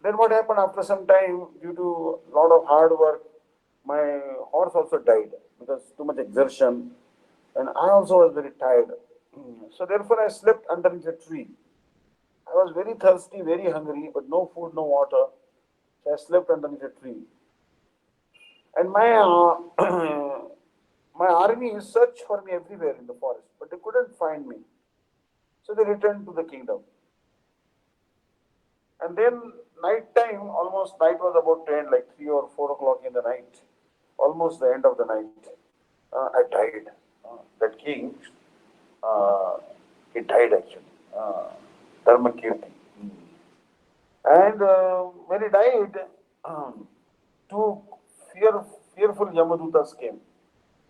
then what happened after some time, due to a lot of hard work, my horse also died because too much exertion. And I also was very tired. So therefore I slept underneath a tree. I was very thirsty, very hungry, but no food, no water. So I slept underneath a tree. And my my army searched for me everywhere in the forest, but they couldn't find me. So they returned to the kingdom. And then night time, almost night was about 10, like 3 or 4 o'clock in the night, almost the end of the night. I died. That king, uh, he died actually. Dharmakirti. And when he died, two fearful Yamadutas came.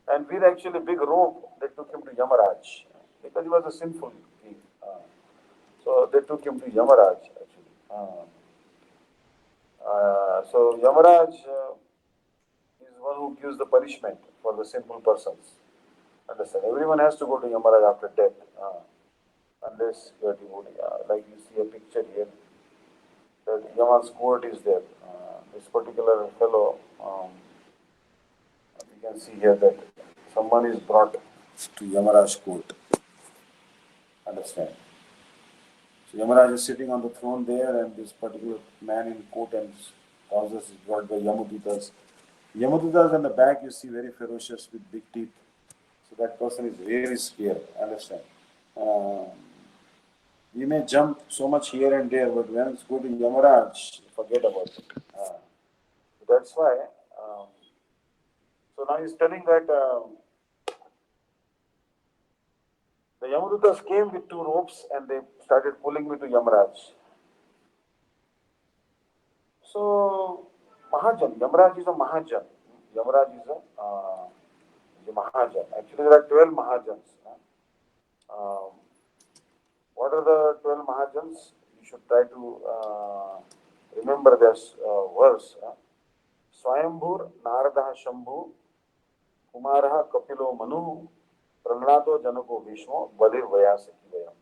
And with actually a big rope, they took him to Yamaraj because he was a sinful king. So they took him to Yamaraj actually. So Yamaraj is one who gives the punishment for the sinful persons. Understand? Everyone has to go to Yamaraj after death, unless you are devotee. Like you see a picture here, that Yaman's court is there. This particular fellow, you can see here that someone is brought to Yamaraj court. Understand? So Yamaraj is sitting on the throne there, and this particular man in coat and trousers is brought by Yamadutas. Yamadutas on the back you see very ferocious with big teeth. So that person is very scared. Understand? Um, we may jump so much here and there, but when it's go to Yamaraj, forget about it. That's why. So now he's telling that the The Yamadutas came with 2 ropes and they started pulling me to Yamaraj. So, Mahajan, Yamaraj is a Mahajan. Yamaraj is a Mahajan. Actually, there are 12 Mahajans. Um, what are the 12 Mahajans? You should try to remember this verse. Swayambhur Narada Shambhu Kumaraha Kapilo Manu Pranado Janako Vishmo Balir Vayasaki Vayam.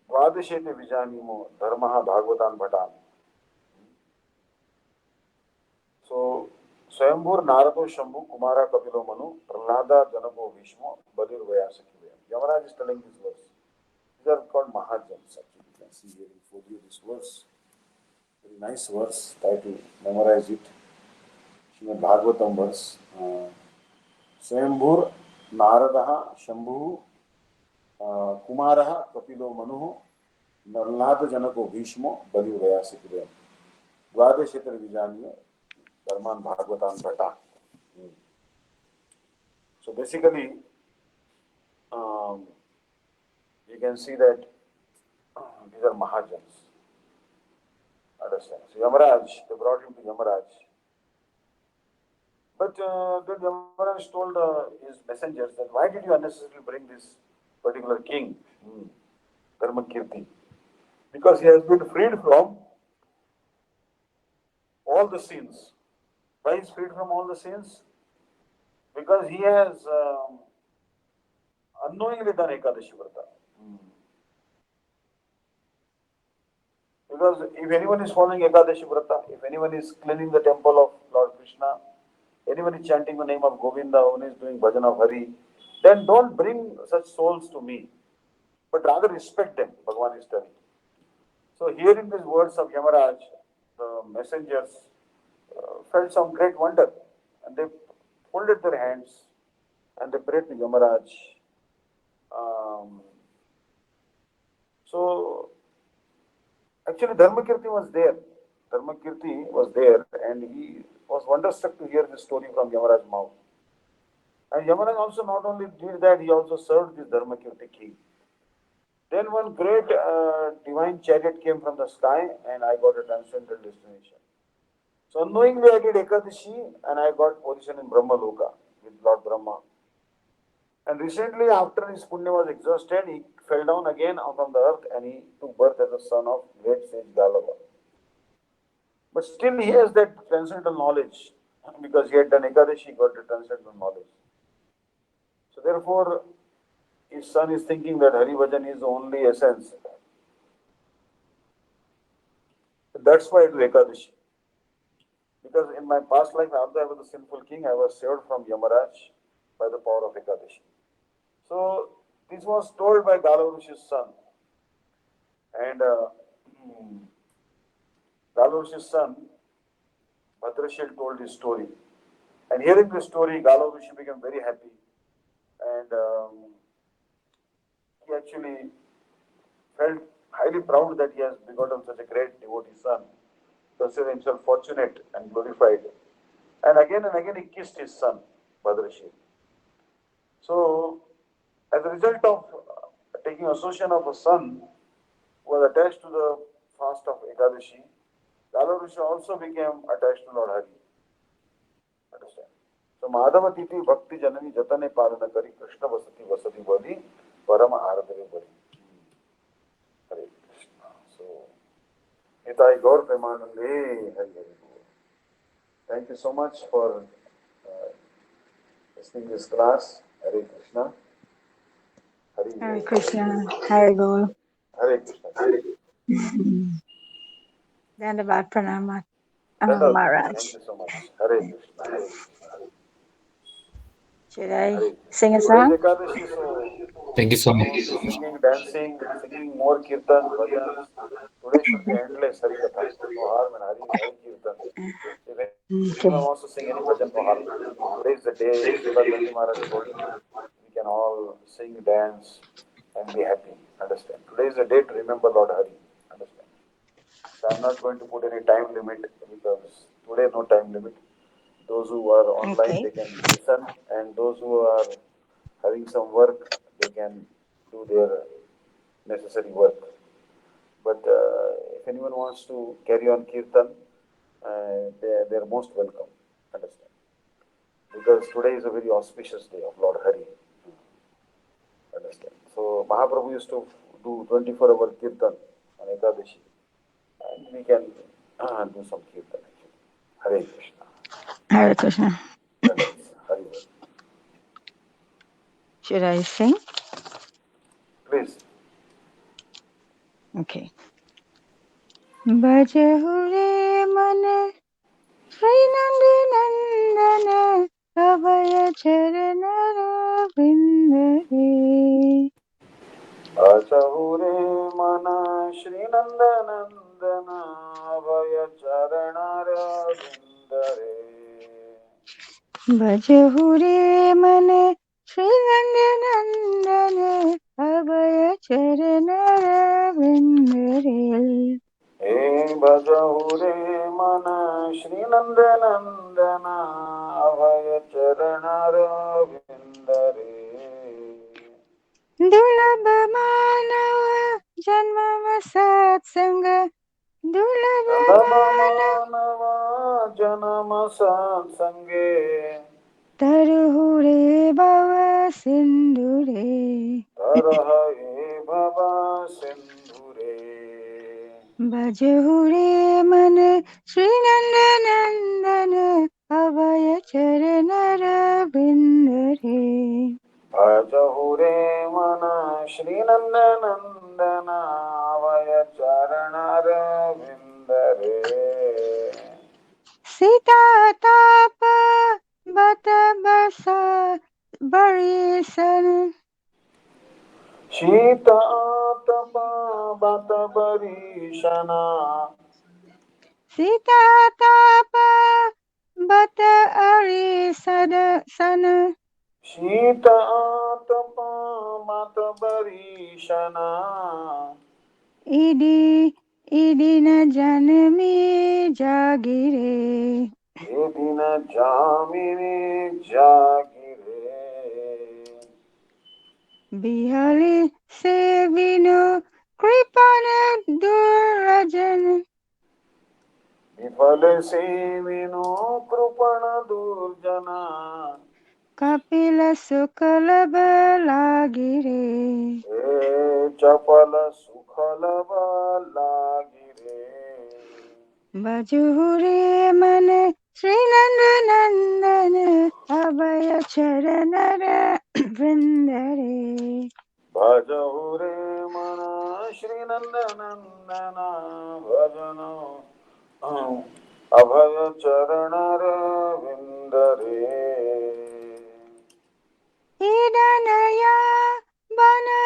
द्वादशेते विजानीमो धर्मः भागवतान् भटान्. So, Swayambhur Narado Shambhu Kumara Kapilo Manu Prahlada Janako Vishmo Balir Vayasaki. Yamaraj is telling this verse. These are called Mahajans. Actually, you can see here in folio this verse. Very nice verse. Try to memorize it. Srimad Bhagavatam verse. Swayambhur Naradaha Shambhu Kumaraha Kapilo Manu Narlada Janako Bhishmo Bali Vayasiki Dwadeshetar Vijaniya Dharman Bhagavatam Bhata. So basically, you can see that these are Mahajans. Understand? So Yamaraj, they brought him to Yamaraj. But then Yamaraj told his messengers that why did you unnecessarily bring this particular king, Dharmakirti? Because he has been freed from all the sins. Why is freed from all the sins? Because he has unknowingly done Ekadashi Vrata. Because if anyone is following Ekadashi Vrata, if anyone is cleaning the temple of Lord Krishna, anyone is chanting the name of Govinda, one is doing bhajan of Hari, then don't bring such souls to me, but rather respect them, Bhagavan is telling. So hearing these words of Yamaraj, the messengers felt some great wonder, and they folded their hands and they prayed to Yamaraj. So actually Dharmakirti was there. Dharmakirti was there and he was wonderstruck to hear this story from Yamaraj's mouth. And Yamaraj also not only did that, he also served this Dharmakirti king. Then one great divine chariot came from the sky and I got a transcendental destination. So unknowingly I did Ekadashi and I got position in Brahma Loka with Lord Brahma. And recently after his punya was exhausted, he fell down again from the earth and he took birth as a son of great sage Galava. But still he has that transcendental knowledge because he had done Ekadashi, he got the transcendental knowledge. So therefore, his son is thinking that Hari Bhajan is the only essence. That's why I do Ekadashi. Because in my past life, although I was a sinful king, I was saved from Yamaraj by the power of Ekadashi. So this was told by Galarushi's son. And Galarushi's son, Bhadrashil, told his story. And hearing this story, Galarushi became very happy. And he actually felt highly proud that he has begotten such a great devotee son, considered himself fortunate and glorified. And again he kissed his son, Bhadrashil. So, as a result of taking association of a son who was attached to the fast of Ekadashi, Galarushi also became attached to Lord Hari. Understand? So, Madhava Titi Bhakti Janani Jatane Palana Kari Krishna Vasati Bali Parama Aradhare Bali. Hare Krishna. So, Nitai Gaur Premanande Hari Hari. Thank you so much for listening to this class. Hare Krishna. Hare Krishna, Hare Gaur. Hare Krishna. Dandavat Pranama, Maharaj. Maharaj. Thank you so much. Hare Krishna. Should I sing a Today's song? Ekadashi, so Thank you so no much. singing, dancing, singing more kirtan, bhajans. Today should be endless Hari Katha. No harm in Hari Kirtan. If anyone wants to sing any bhajan, no harm. Today is the day Srila Gandhi Maharaj told me we can all sing, dance, and be happy. Understand? Today is the day to remember Lord Hari. Understand? So I'm not going to put any time limit because today no time limit. Those who are online, they can listen, and those who are having some work, they can do their necessary work. But if anyone wants to carry on kirtan, they're most welcome. Understand? Because today is a very auspicious day of Lord Hari. Understand? So Mahaprabhu used to do 24-hour kirtan on Ekadashi, and we can do some kirtan actually. Hare Krishna. Hare Krishna. Hare. Should I sing? Please. Okay. Bhajahure man Shri Nandana Abhaya Charana Vindare Achahure mana Shri Nandanandana Abhaya Charanara Vindare Bhajahure man Shri Nandana Abhaya Charana Vindare He Bhajahure mana Shri Nandanandana Abhaya Charanara Vindare Dulabha Manava Janmava Satsanga Dulabha Manava Manava Janama Sange Taruhure Bhava Sindhure Tarahaye Bhava Sindhure Bhajahure man Shri Nandanandana Abhaya Charanara Vindare Bhajahure Mana Shri Nandanandana Avaya Charanara Vindare Sita Tapa Bata Basa Barisan Shita Tapa Bata Barishana Sita Tapa Bata Ari Sana Shita Tapa Bata Barishana Idi Idina Janami Jagire Edina Jamini Jagire Bihali Sevinu Kripana Durajan Vifale Sevinu Krupana Durjana Kapila Sukalaba Lagire Chapala Sukhalava Lagire Bajuhure Mane Sri Nandanandana Abhaya Charanara Vrindare Bhajahure Mana Shri Nandanandana Bhajano Abhaya Charanara Vindare Idanaya Bana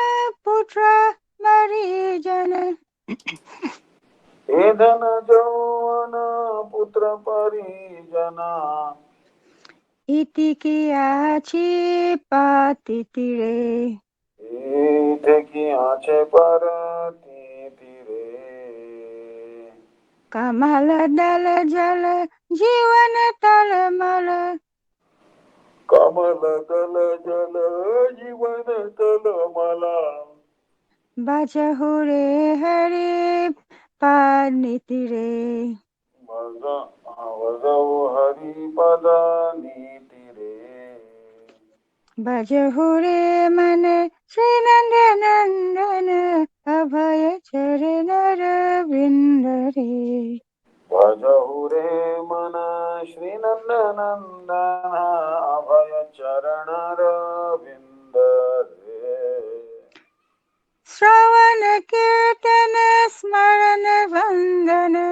Putra Marijana Edana Jovana Putra Parijana Itikiachi Patitire Itheki Ache Parati Tire Kamala Dala Jala Jivana Talamala Kamala Dala Jala Jivana Talamala Bajahure Hari Panitire Vazav Hari Pada Nitire Bajahure Mane Srinandanandana Abhaya Charanara Vindare Vajahure Mana Shri Nandanandana Abhaya Charanara Vindare Shravana Kirtana Smarana Vandana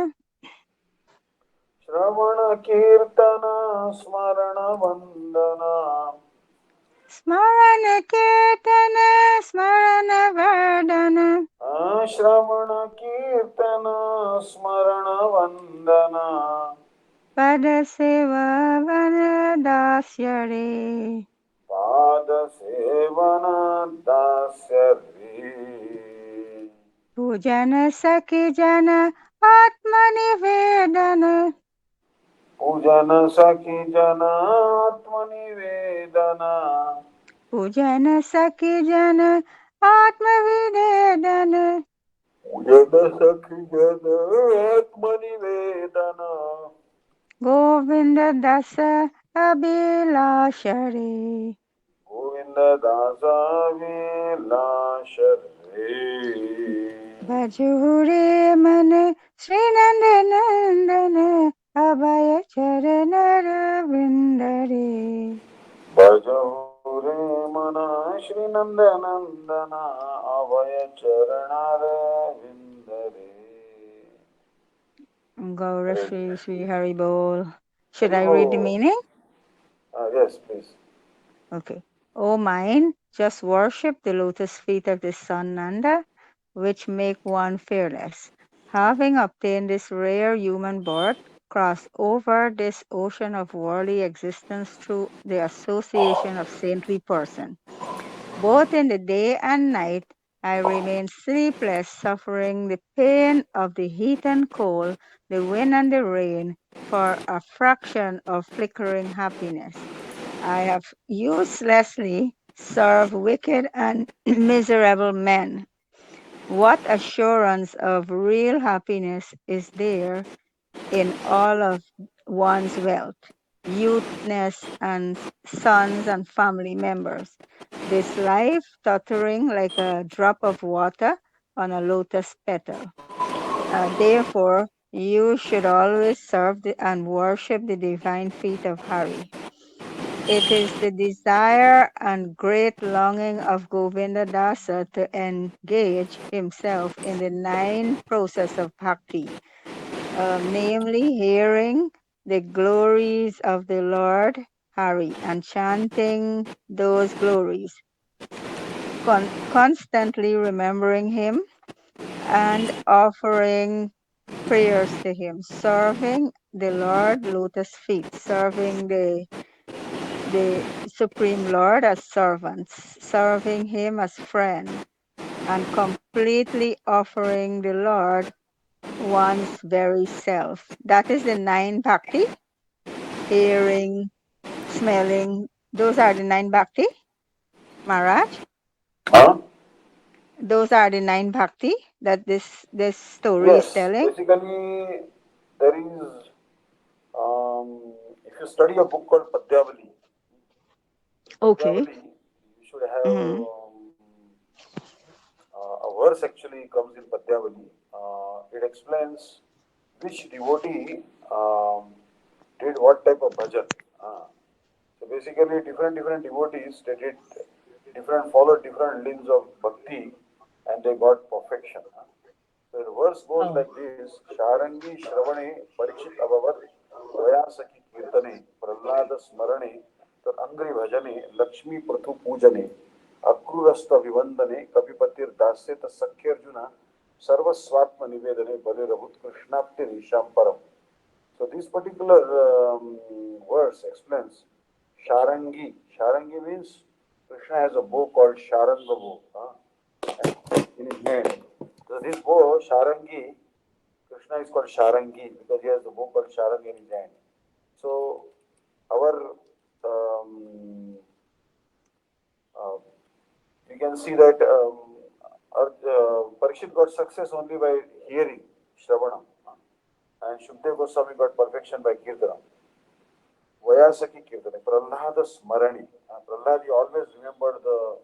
Shravana Kirtana Smarana Vandana Smarana Kirtana Smarana Vardana Shravana Kirtana Smarana Vandana Pada Seva Vanadasyare Pada Sevana Dasyari Pujana Sakijana Atmanivedana पूजन सखी जन आत्मनिवेदन पूजन सखी जन आत्मविवेदन पूजन सखी जन आत्मनिवेदन गोविंद दास अभिलाष रे गोविंद दास विलास रे भजो रे मन श्री नंद नंदन अभय चरण रविंद रे भजो रे मन श्री नंद नंदन अभय चरणार विंदरे Gaura Shri Shri Hari Bol. Should I read the Haribo. meaning? Yes, please. Okay. O mind, just worship the lotus feet of the sun Nanda, which make one fearless. Having obtained this rare human birth, cross over this ocean of worldly existence through the association of saintly person. Both in the day and night, I remain sleepless, suffering the pain of the heat and cold, the wind and the rain, for a fraction of flickering happiness. I have uselessly served wicked and miserable men. What assurance of real happiness is there in all of one's wealth, youthness, and sons and family members? This life tottering like a drop of water on a lotus petal. Therefore, you should always serve and worship the divine feet of Hari. It is the desire and great longing of Govinda Dasa to engage himself in the nine process of bhakti, namely hearing the glories of the Lord Hari and chanting those glories, constantly remembering him and offering prayers to him, serving the Lord lotus feet, serving the Supreme Lord as servants, serving him as friend, and completely offering the Lord one's very self. That is the nine bhakti, hearing, smelling. Those are the nine bhakti, Maharaj. Huh? Those are the nine bhakti that this story is Yes, telling. basically there is, if you study a book called Okay. Padyavali, you should have Mm-hmm. a verse actually comes in Padyavali. It explains which devotee did what type of bhajan. So basically, different devotees they did different followed different lanes of bhakti, and they got perfection. So the verse goes Oh. like this: Sharangi Shravane Parikshit Abhavat Vayasaki Kirtane Prahlada Smarane Tad Angri Bhajane Lakshmi Prathu Pujane Akrurasta Vivandane Kapipatir Dasya Sakyarjuna Sarvaswatma Nivedane Balirabhut Krishnapti Risham Param. So this particular verse explains Sharangi. Sharangi means Krishna has a bow called Sharanga bow in his hand. So this bow, Sharangi, Krishna is called Sharangi because he has the bow called Sharangi in his hand. So our uh, you can see that Parikshit got success only by hearing Shravanam, and Shukdev Goswami got perfection by Kirtanam. Vayasaki Kirtane, Prahlada Smarani. Prahlad, he always remembered the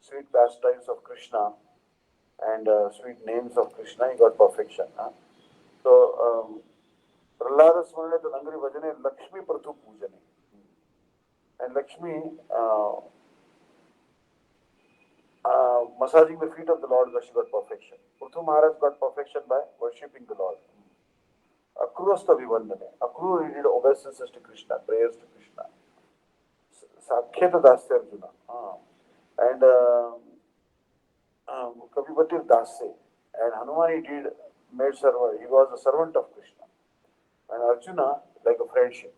sweet pastimes of Krishna and sweet names of Krishna, he got perfection. So, Prahlada Smarani to Nangri Bhajane, Lakshmi Prathu Pujane. And Lakshmi, massaging the feet of the Lord, she got perfection. Prathu Maharaj got perfection by worshipping the Lord. Akrurasta Vivandane. Akrur, he did obeisances to Krishna, prayers to Krishna. Sakyata Dasya Arjuna. And Kapipatir Dasya. And Hanuman, he did made servant. He was a servant of Krishna. And Arjuna, like a friendship.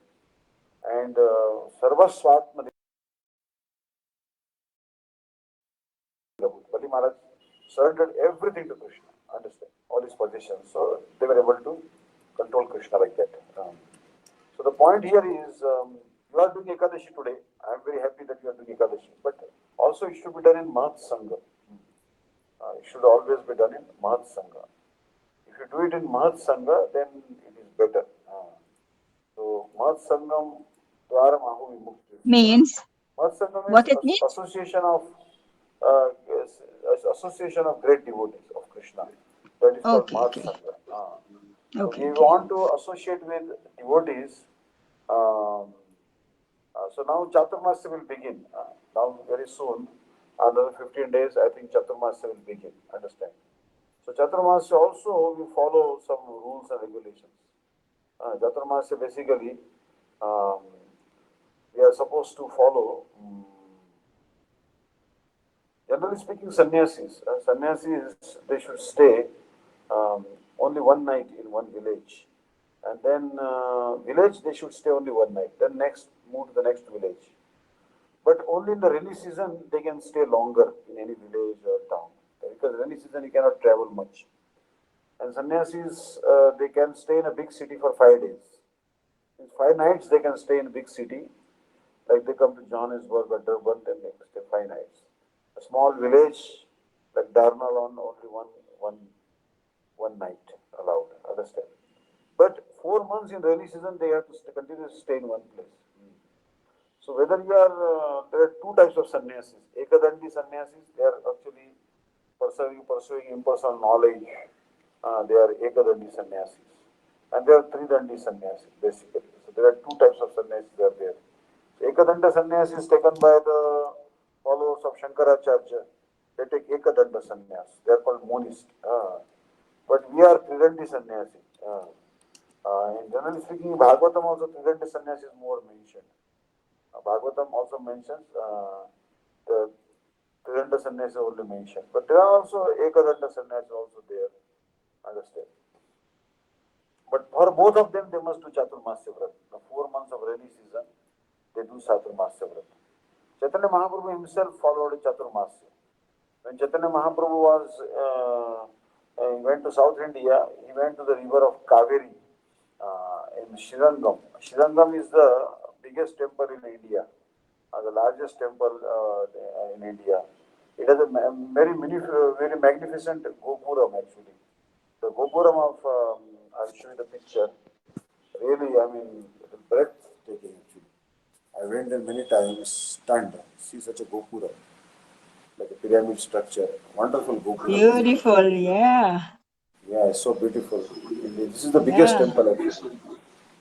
And Sarvaswatma Bali Maharaj surrendered everything to Krishna. Understand? All his possessions. So they were able to control Krishna like that. So the point here is, you are doing Ekadashi today. I am very happy that you are doing Ekadashi, but also it should be done in Mahat Sangha. It should always be done in Mahat Sangha. If you do it in Mahat Sangha, then it is better. So Mahat Sangam Dwara Mahu Vimukti. Means Mahat Sangam is what it means? uh, association of great devotees of Krishna. That is called Okay, Mahat okay, Sangha. So okay, we okay. want to associate with devotees. Um, so now Chaturmasya will begin. Now very soon, another 15 days, I think Chaturmasya will begin. Understand? So Chaturmasya also we follow some rules and regulations. Chaturmasya basically, um, we are supposed to follow. Generally speaking, sannyasis, they should stay only one night in one village, and then village they should stay only one night. Then next move to the next village. But only in the rainy season they can stay longer in any village or town, because rainy season you cannot travel much. And sannyasis they can stay in a big city for 5 days. In 5 nights they can stay in a big city, like they come to Johannesburg or Durban, then they stay 5 nights. A small village like Darnall on only one one night allowed. Understand? But 4 months in rainy season they have to continue to stay in one place. So whether you are there are two types of sannyasis. Ekadandi sannyasis, they are actually pursuing impersonal knowledge. They are Ekadandi sannyasis, and there are Tridandi sannyasis basically. So there are two types of sannyasis are there. Ekadanda sannyas is taken by the followers of Shankaracharya. They take Ekadanda sannyas. They are called monists. But we are Tridandi sannyasi. And generally speaking, Bhagavatam also Tridandi sannyas is more mentioned. Bhagavatam also mentions the Tridanda sannyas only mentioned. But there are also Ekadanda sannyas also there. Understand? But for both of them, they must do Chaturmasya Vrat. The 4 months of rainy season, they do Chaturmasya Vrat. Chaitanya Mahaprabhu himself followed Chaturmasya. When Chaitanya Mahaprabhu he went to South India, he went to the river of Kaveri in Srirangam. Srirangam is the biggest temple in India, the largest temple in India. It has a very magnificent Gopuram actually. The Gopuram of, I'll show you the picture. Really, I mean, it is breathtaking actually. I went there many times, stunned. See such a Gopura, like a pyramid structure. Wonderful Gopura. Beautiful, yeah, Yeah, it's so beautiful. This is the biggest yeah. temple actually.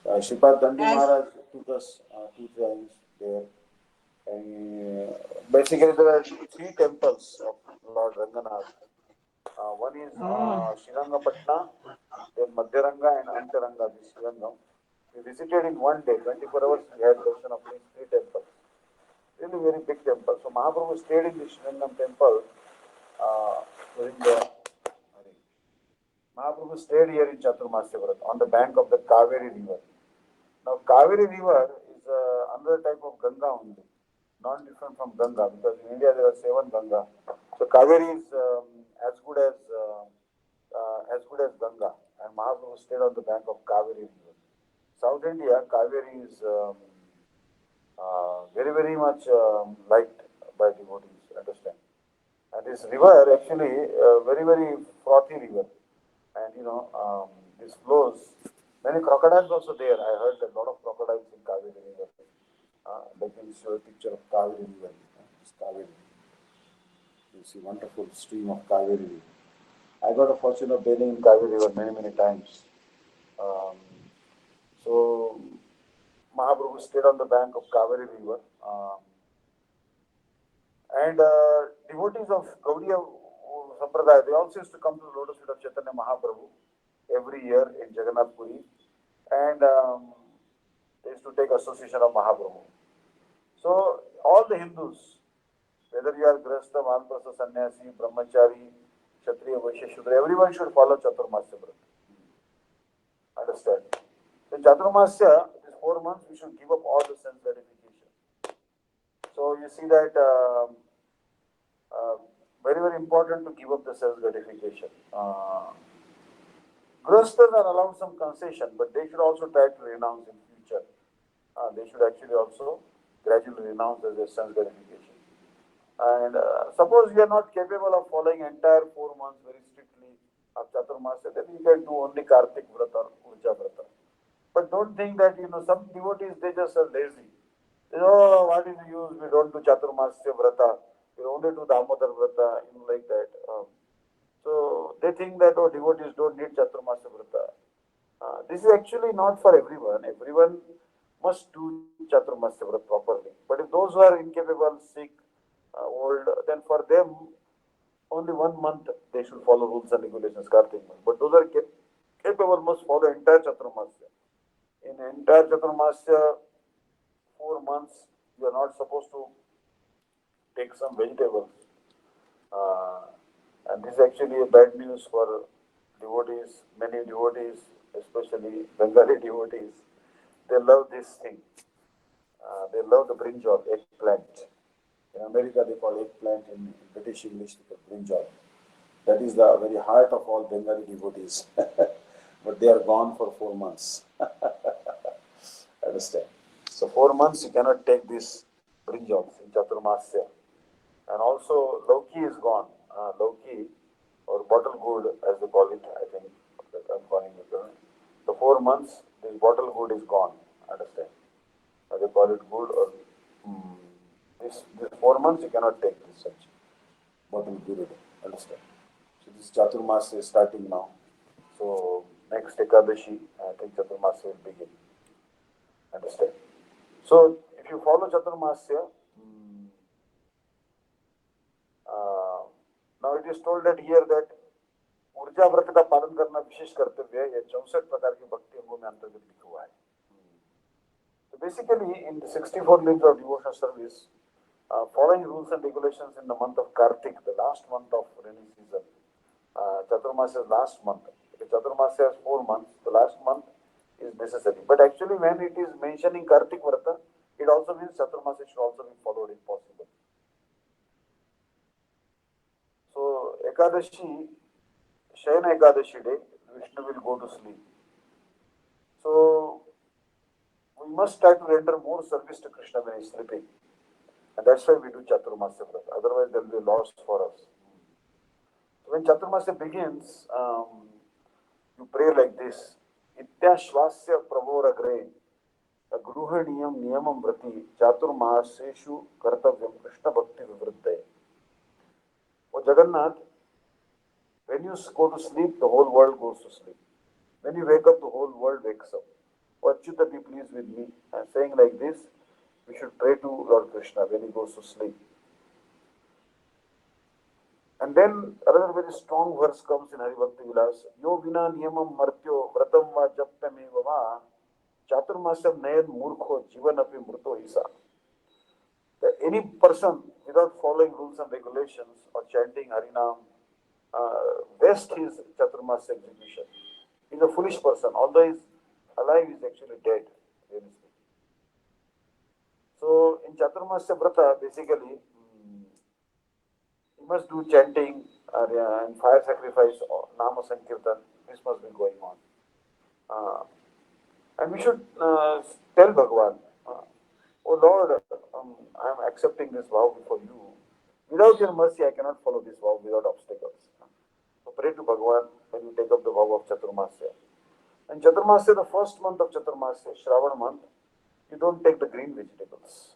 Shripad Dandi As Maharaj took us 2 times there. And basically, there are three temples of Lord Ranganath. One is oh, Srirangapatna, then Madhyaranga and Antaranga, this Srirangam. We visited in one day, 24 hours, we had darshan of these three temples. Really very big temple. So Mahaprabhu stayed in the Srirangam temple during the Mahaprabhu stayed here in Chaturmasya Vrat on the bank of the Kaveri river. Now Kaveri river is another type of Ganga only, not different from Ganga, because in India there are 7 Ganga. So Kaveri is as good as Ganga, and Mahaprabhu stayed on the bank of Kaveri river. South India, Kaveri is very much liked by devotees. Understand? And this river actually very frothy river, and this flows. Many crocodiles also there. I heard a lot of crocodiles in Kaveri river. Like you show a picture of Kaveri river. This Kaveri. You see wonderful stream of Kaveri river. I got a fortune of bathing in Kaveri river many times. Um, so Mahaprabhu stayed on the bank of Kaveri river. And devotees of Gaudiya Sampradaya, they also used to come to the lotus feet of Chaitanya Mahaprabhu every year in Jagannath Puri, and they used to take association of Mahaprabhu. So all the Hindus, whether you are Grasta, Vanprastha, Sannyasi, Brahmachari, Kshatriya, Vaishya, Shudra, everyone should follow Chaturmasya Vrat. Understand? In Chaturmasya, these 4 months, we should give up all the sense gratification. So you see that uh, very important to give up the self gratification. Grostas are allowed some concession, but they should also try to renounce in future. they should actually also gradually renounce as a sense gratification. And suppose you are not capable of following entire 4 months very strictly of Chaturmasya, then you can do only Kartik Vrata or Urja Vrata. But don't think that, some devotees, they just are lazy. They know, oh, what is the use? We don't do Chaturmasya Vrata. We only do Damodar Vrata, like that. So they think that, oh, devotees don't need Chaturmasya Vrata. This is actually not for everyone. Everyone must do Chaturmasya Vrata properly. But if those who are incapable, sick, old, then for them, only 1 month they should follow rules and regulations, Kartik month. But those are capable must follow entire Chaturmasya. In entire Chaturmasya, 4 months, you are not supposed to take some vegetables. Uh, and this is actually a bad news for devotees, many devotees, especially Bengali devotees. They love this thing. They love the brinjal, eggplant. In America, they call eggplant. In British English, they call brinjal. That is the very heart of all Bengali devotees. But they are gone for 4 months. Understand? So 4 months you cannot take this brinjals in Chaturmasya. And also Loki is gone. Loki or bottle gourd as they call it, I think I'm calling it. The 4 months this bottle gourd is gone. Understand? They call it gourd or mm, this 4 months you cannot take this such bottle gourd. Understand? So this Chaturmasya is starting now. So next Ekadashi, I think Chaturmasya will begin. Understand? So if you follow Chaturmasya, now it is told that here that ऊर्जा व्रत का पालन करना विशेष कर्तव्य है. ये 64 प्रकार की भक्ति अंगों में अंतर्गत लिखा हुआ है. So basically, in the 64 limbs of devotional service, following rules and regulations in the month of Kartik, the last month of rainy season, Chaturmasya's last month. If Chaturmasya has 4 months, the last month is necessary. But actually, when it is mentioning Kartik Vrata, it also means Chaturmasya should also be followed if possible. So, Ekadashi, Shayana Ekadashi day, Vishnu will go to sleep. So, we must try to render more service to Krishna when he is sleeping. And that's why we do Chaturmasya Vrata. Otherwise, there will be loss for us. So when Chaturmasya begins, you pray like this. Itya Shvasya Prabhoragre Gruhaniyam Niyamam Vrati Chaturmaseshu Kartavyam Krishna Bhakti Vivruddhay. O Jagannath, when you go to sleep, the whole world goes to sleep. When you wake up, the whole world wakes up. O Achyuta, be pleased with me. I'm saying like this, we should pray to Lord Krishna when he goes to sleep. And then another very strong verse comes in Hari Bhakti Vilas. Yo vina niyamam martyo vratam va japtameva va chaturmasyam nayan murkho jivan api mruto isa. That any person without following rules and regulations or chanting Harinam waste his chaturmasya execution. He's a foolish person. Although he's alive, he's actually dead. So in Chaturmasya Vrata, basically, you must do chanting and fire sacrifice, or Nama Sankirtan. This must be going on. And we should tell Bhagavan, oh Lord, I am accepting this vow before you. Without your mercy, I cannot follow this vow without obstacles. So pray to Bhagavan when you take up the vow of Chaturmasya. And Chaturmasya, the first month of Chaturmasya, Shravan month, you don't take the green vegetables.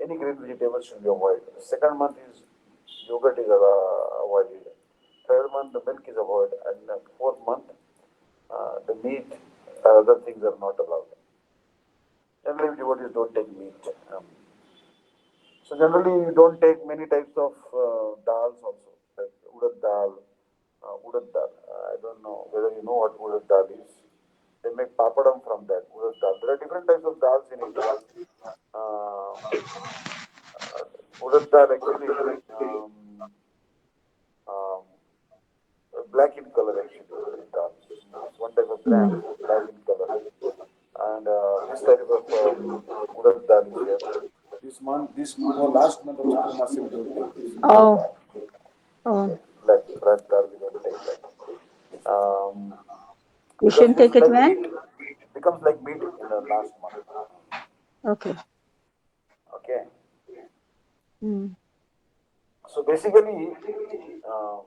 Any green vegetables should be avoided. The second month is yogurt is avoided. Third month, the milk is avoided. And the fourth month, the meat, other things are not allowed. Generally, devotees don't take meat. So generally, you don't take many types of dals also, like urad dal, I don't know whether you know what urad dal is. They make papadam from that, urad dal. There are different types of dals in India. Urad dal actually um, black in color actually, urad dal. It's one type of gram, black in color. And this type of urad dal is there. This last month of Chaturmasya, we don't take this urad Oh, dal. oh. Black dal, we don't take that. We Because shouldn't it is take it like when? meat, becomes like meat in the last month. Okay. Okay. Mm. So basically, uh,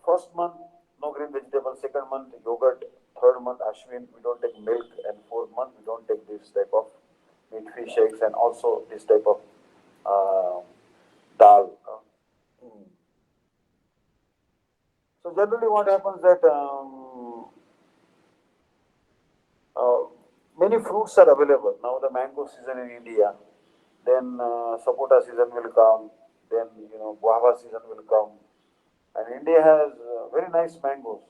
first month no green vegetable, second month yogurt, third month ashwin we don't take milk, and fourth month we don't take this type of meat fish eggs and also this type of uh, dal. Mm. So generally, what happens that uh, many fruits are available now. The mango season in India, then sapota season will come, then guava season will come, and India has very nice mangoes.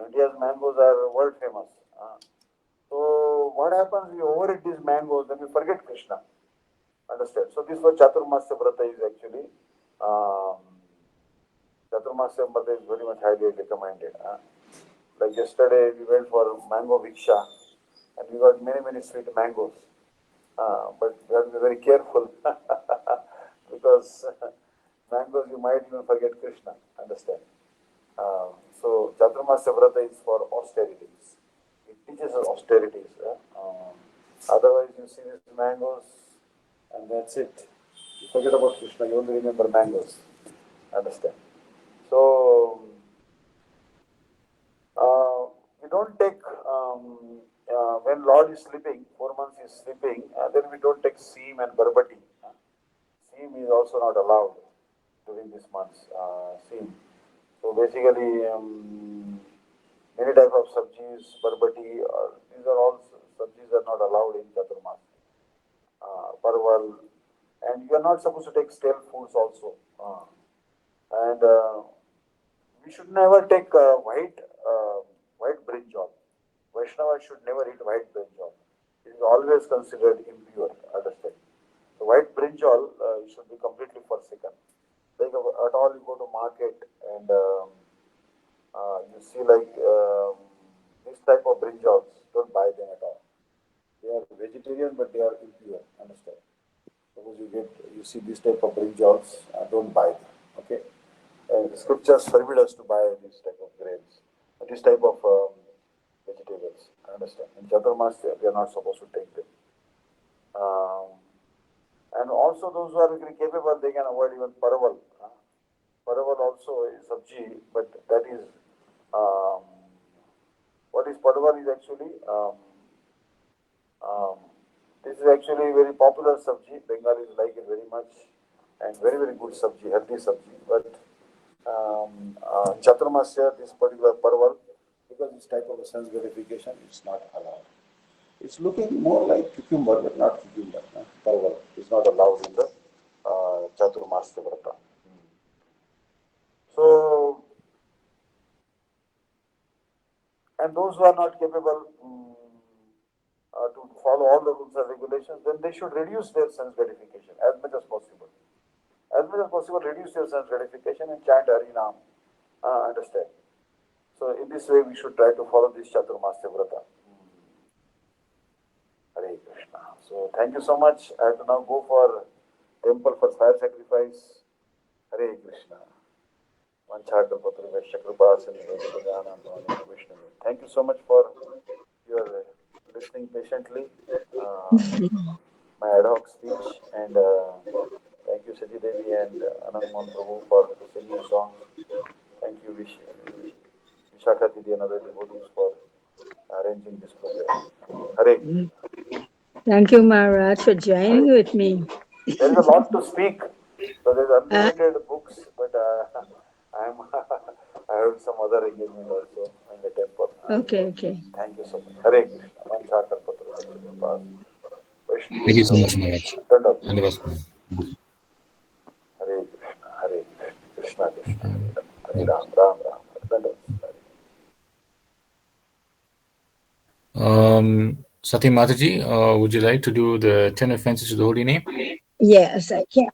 India's mangoes are world famous. So what happens? We overeat these mangoes, then we forget Krishna. Understand? So this was Chaturmasya Vrata is actually. Um, Chaturmasya Vrata is very much highly recommended. Like yesterday, we went for mango viksha, and we got many sweet mangoes. But we have to be very careful because mangoes you might even forget Krishna. Understand? So Chaturmasya Vrata is for austerities. It teaches us austerities. Otherwise, you see these mangoes, and that's it. You forget about Krishna. You only remember mangoes. Understand? So we don't take when Lord is sleeping, 4 months is sleeping, then we don't take seam and barbati. Seam is also not allowed during these months. Seam. So basically, many type of sabjis, barbati, these are all sabjis are not allowed in Chaturmas. Parval, and you are not supposed to take stale foods also. And we should never take white brinjal. Vaishnava should never eat white brinjal. It is always considered impure. Understand? So white brinjal should be completely forsaken. Like at all, you go to market and you see like this type of brinjals. Don't buy them at all. They are vegetarian, but they are impure. Understand? Suppose you see this type of brinjals, don't buy them. Okay. The scriptures forbid us to buy this type of grains, this type of vegetables. Understand? In Chaturmasya, we are not supposed to take them. Um, and also, those who are very capable, they can avoid even paraval. Paraval also is sabji, but that is um, what is paraval is actually. Um, this is actually a very popular sabji. Bengalis like it very much, and very good sabji, healthy sabji. But Chaturmasya, this particular parval, because this type of a sense verification, it's not allowed. It's looking more like cucumber, but not cucumber. Parval is not allowed in the Chaturmasya Vrata. So, and those who are not capable to follow all the rules and regulations, then they should reduce their sense gratification as much as possible. As much as possible, reduce their sense gratification and chant Harinam. Understand? So, in this way, we should try to follow this Chaturmasya Vrata. Hare Krishna. So, thank you so much. I have to now go for temple for fire sacrifice. Hare Krishna. Thank you so much for your listening patiently. My ad hoc speech, and thank you Saji Devi and Anand Mohan Prabhu for singing songs. Thank you Vishakha Didi and other devotees for arranging this program. Hare Krishna. Thank you, Maharaj, for Hare joining with Krishna. me. There is a lot to speak, so there is Uh, unlimited books, but I am I have some other engagement also in the temple. okay, So okay. thank you so much. Hare Krishna. Vanchakalpatra Thank you so Vaishnav. much, Maharaj. Dandavat. And it was Hare Krishna. Hare Krishna. Krishna Krishna. Hare Ram. Ram Ram. Dandavat. Sati Mataji, would you like to do the 10 offenses to the holy name? Yes, I can.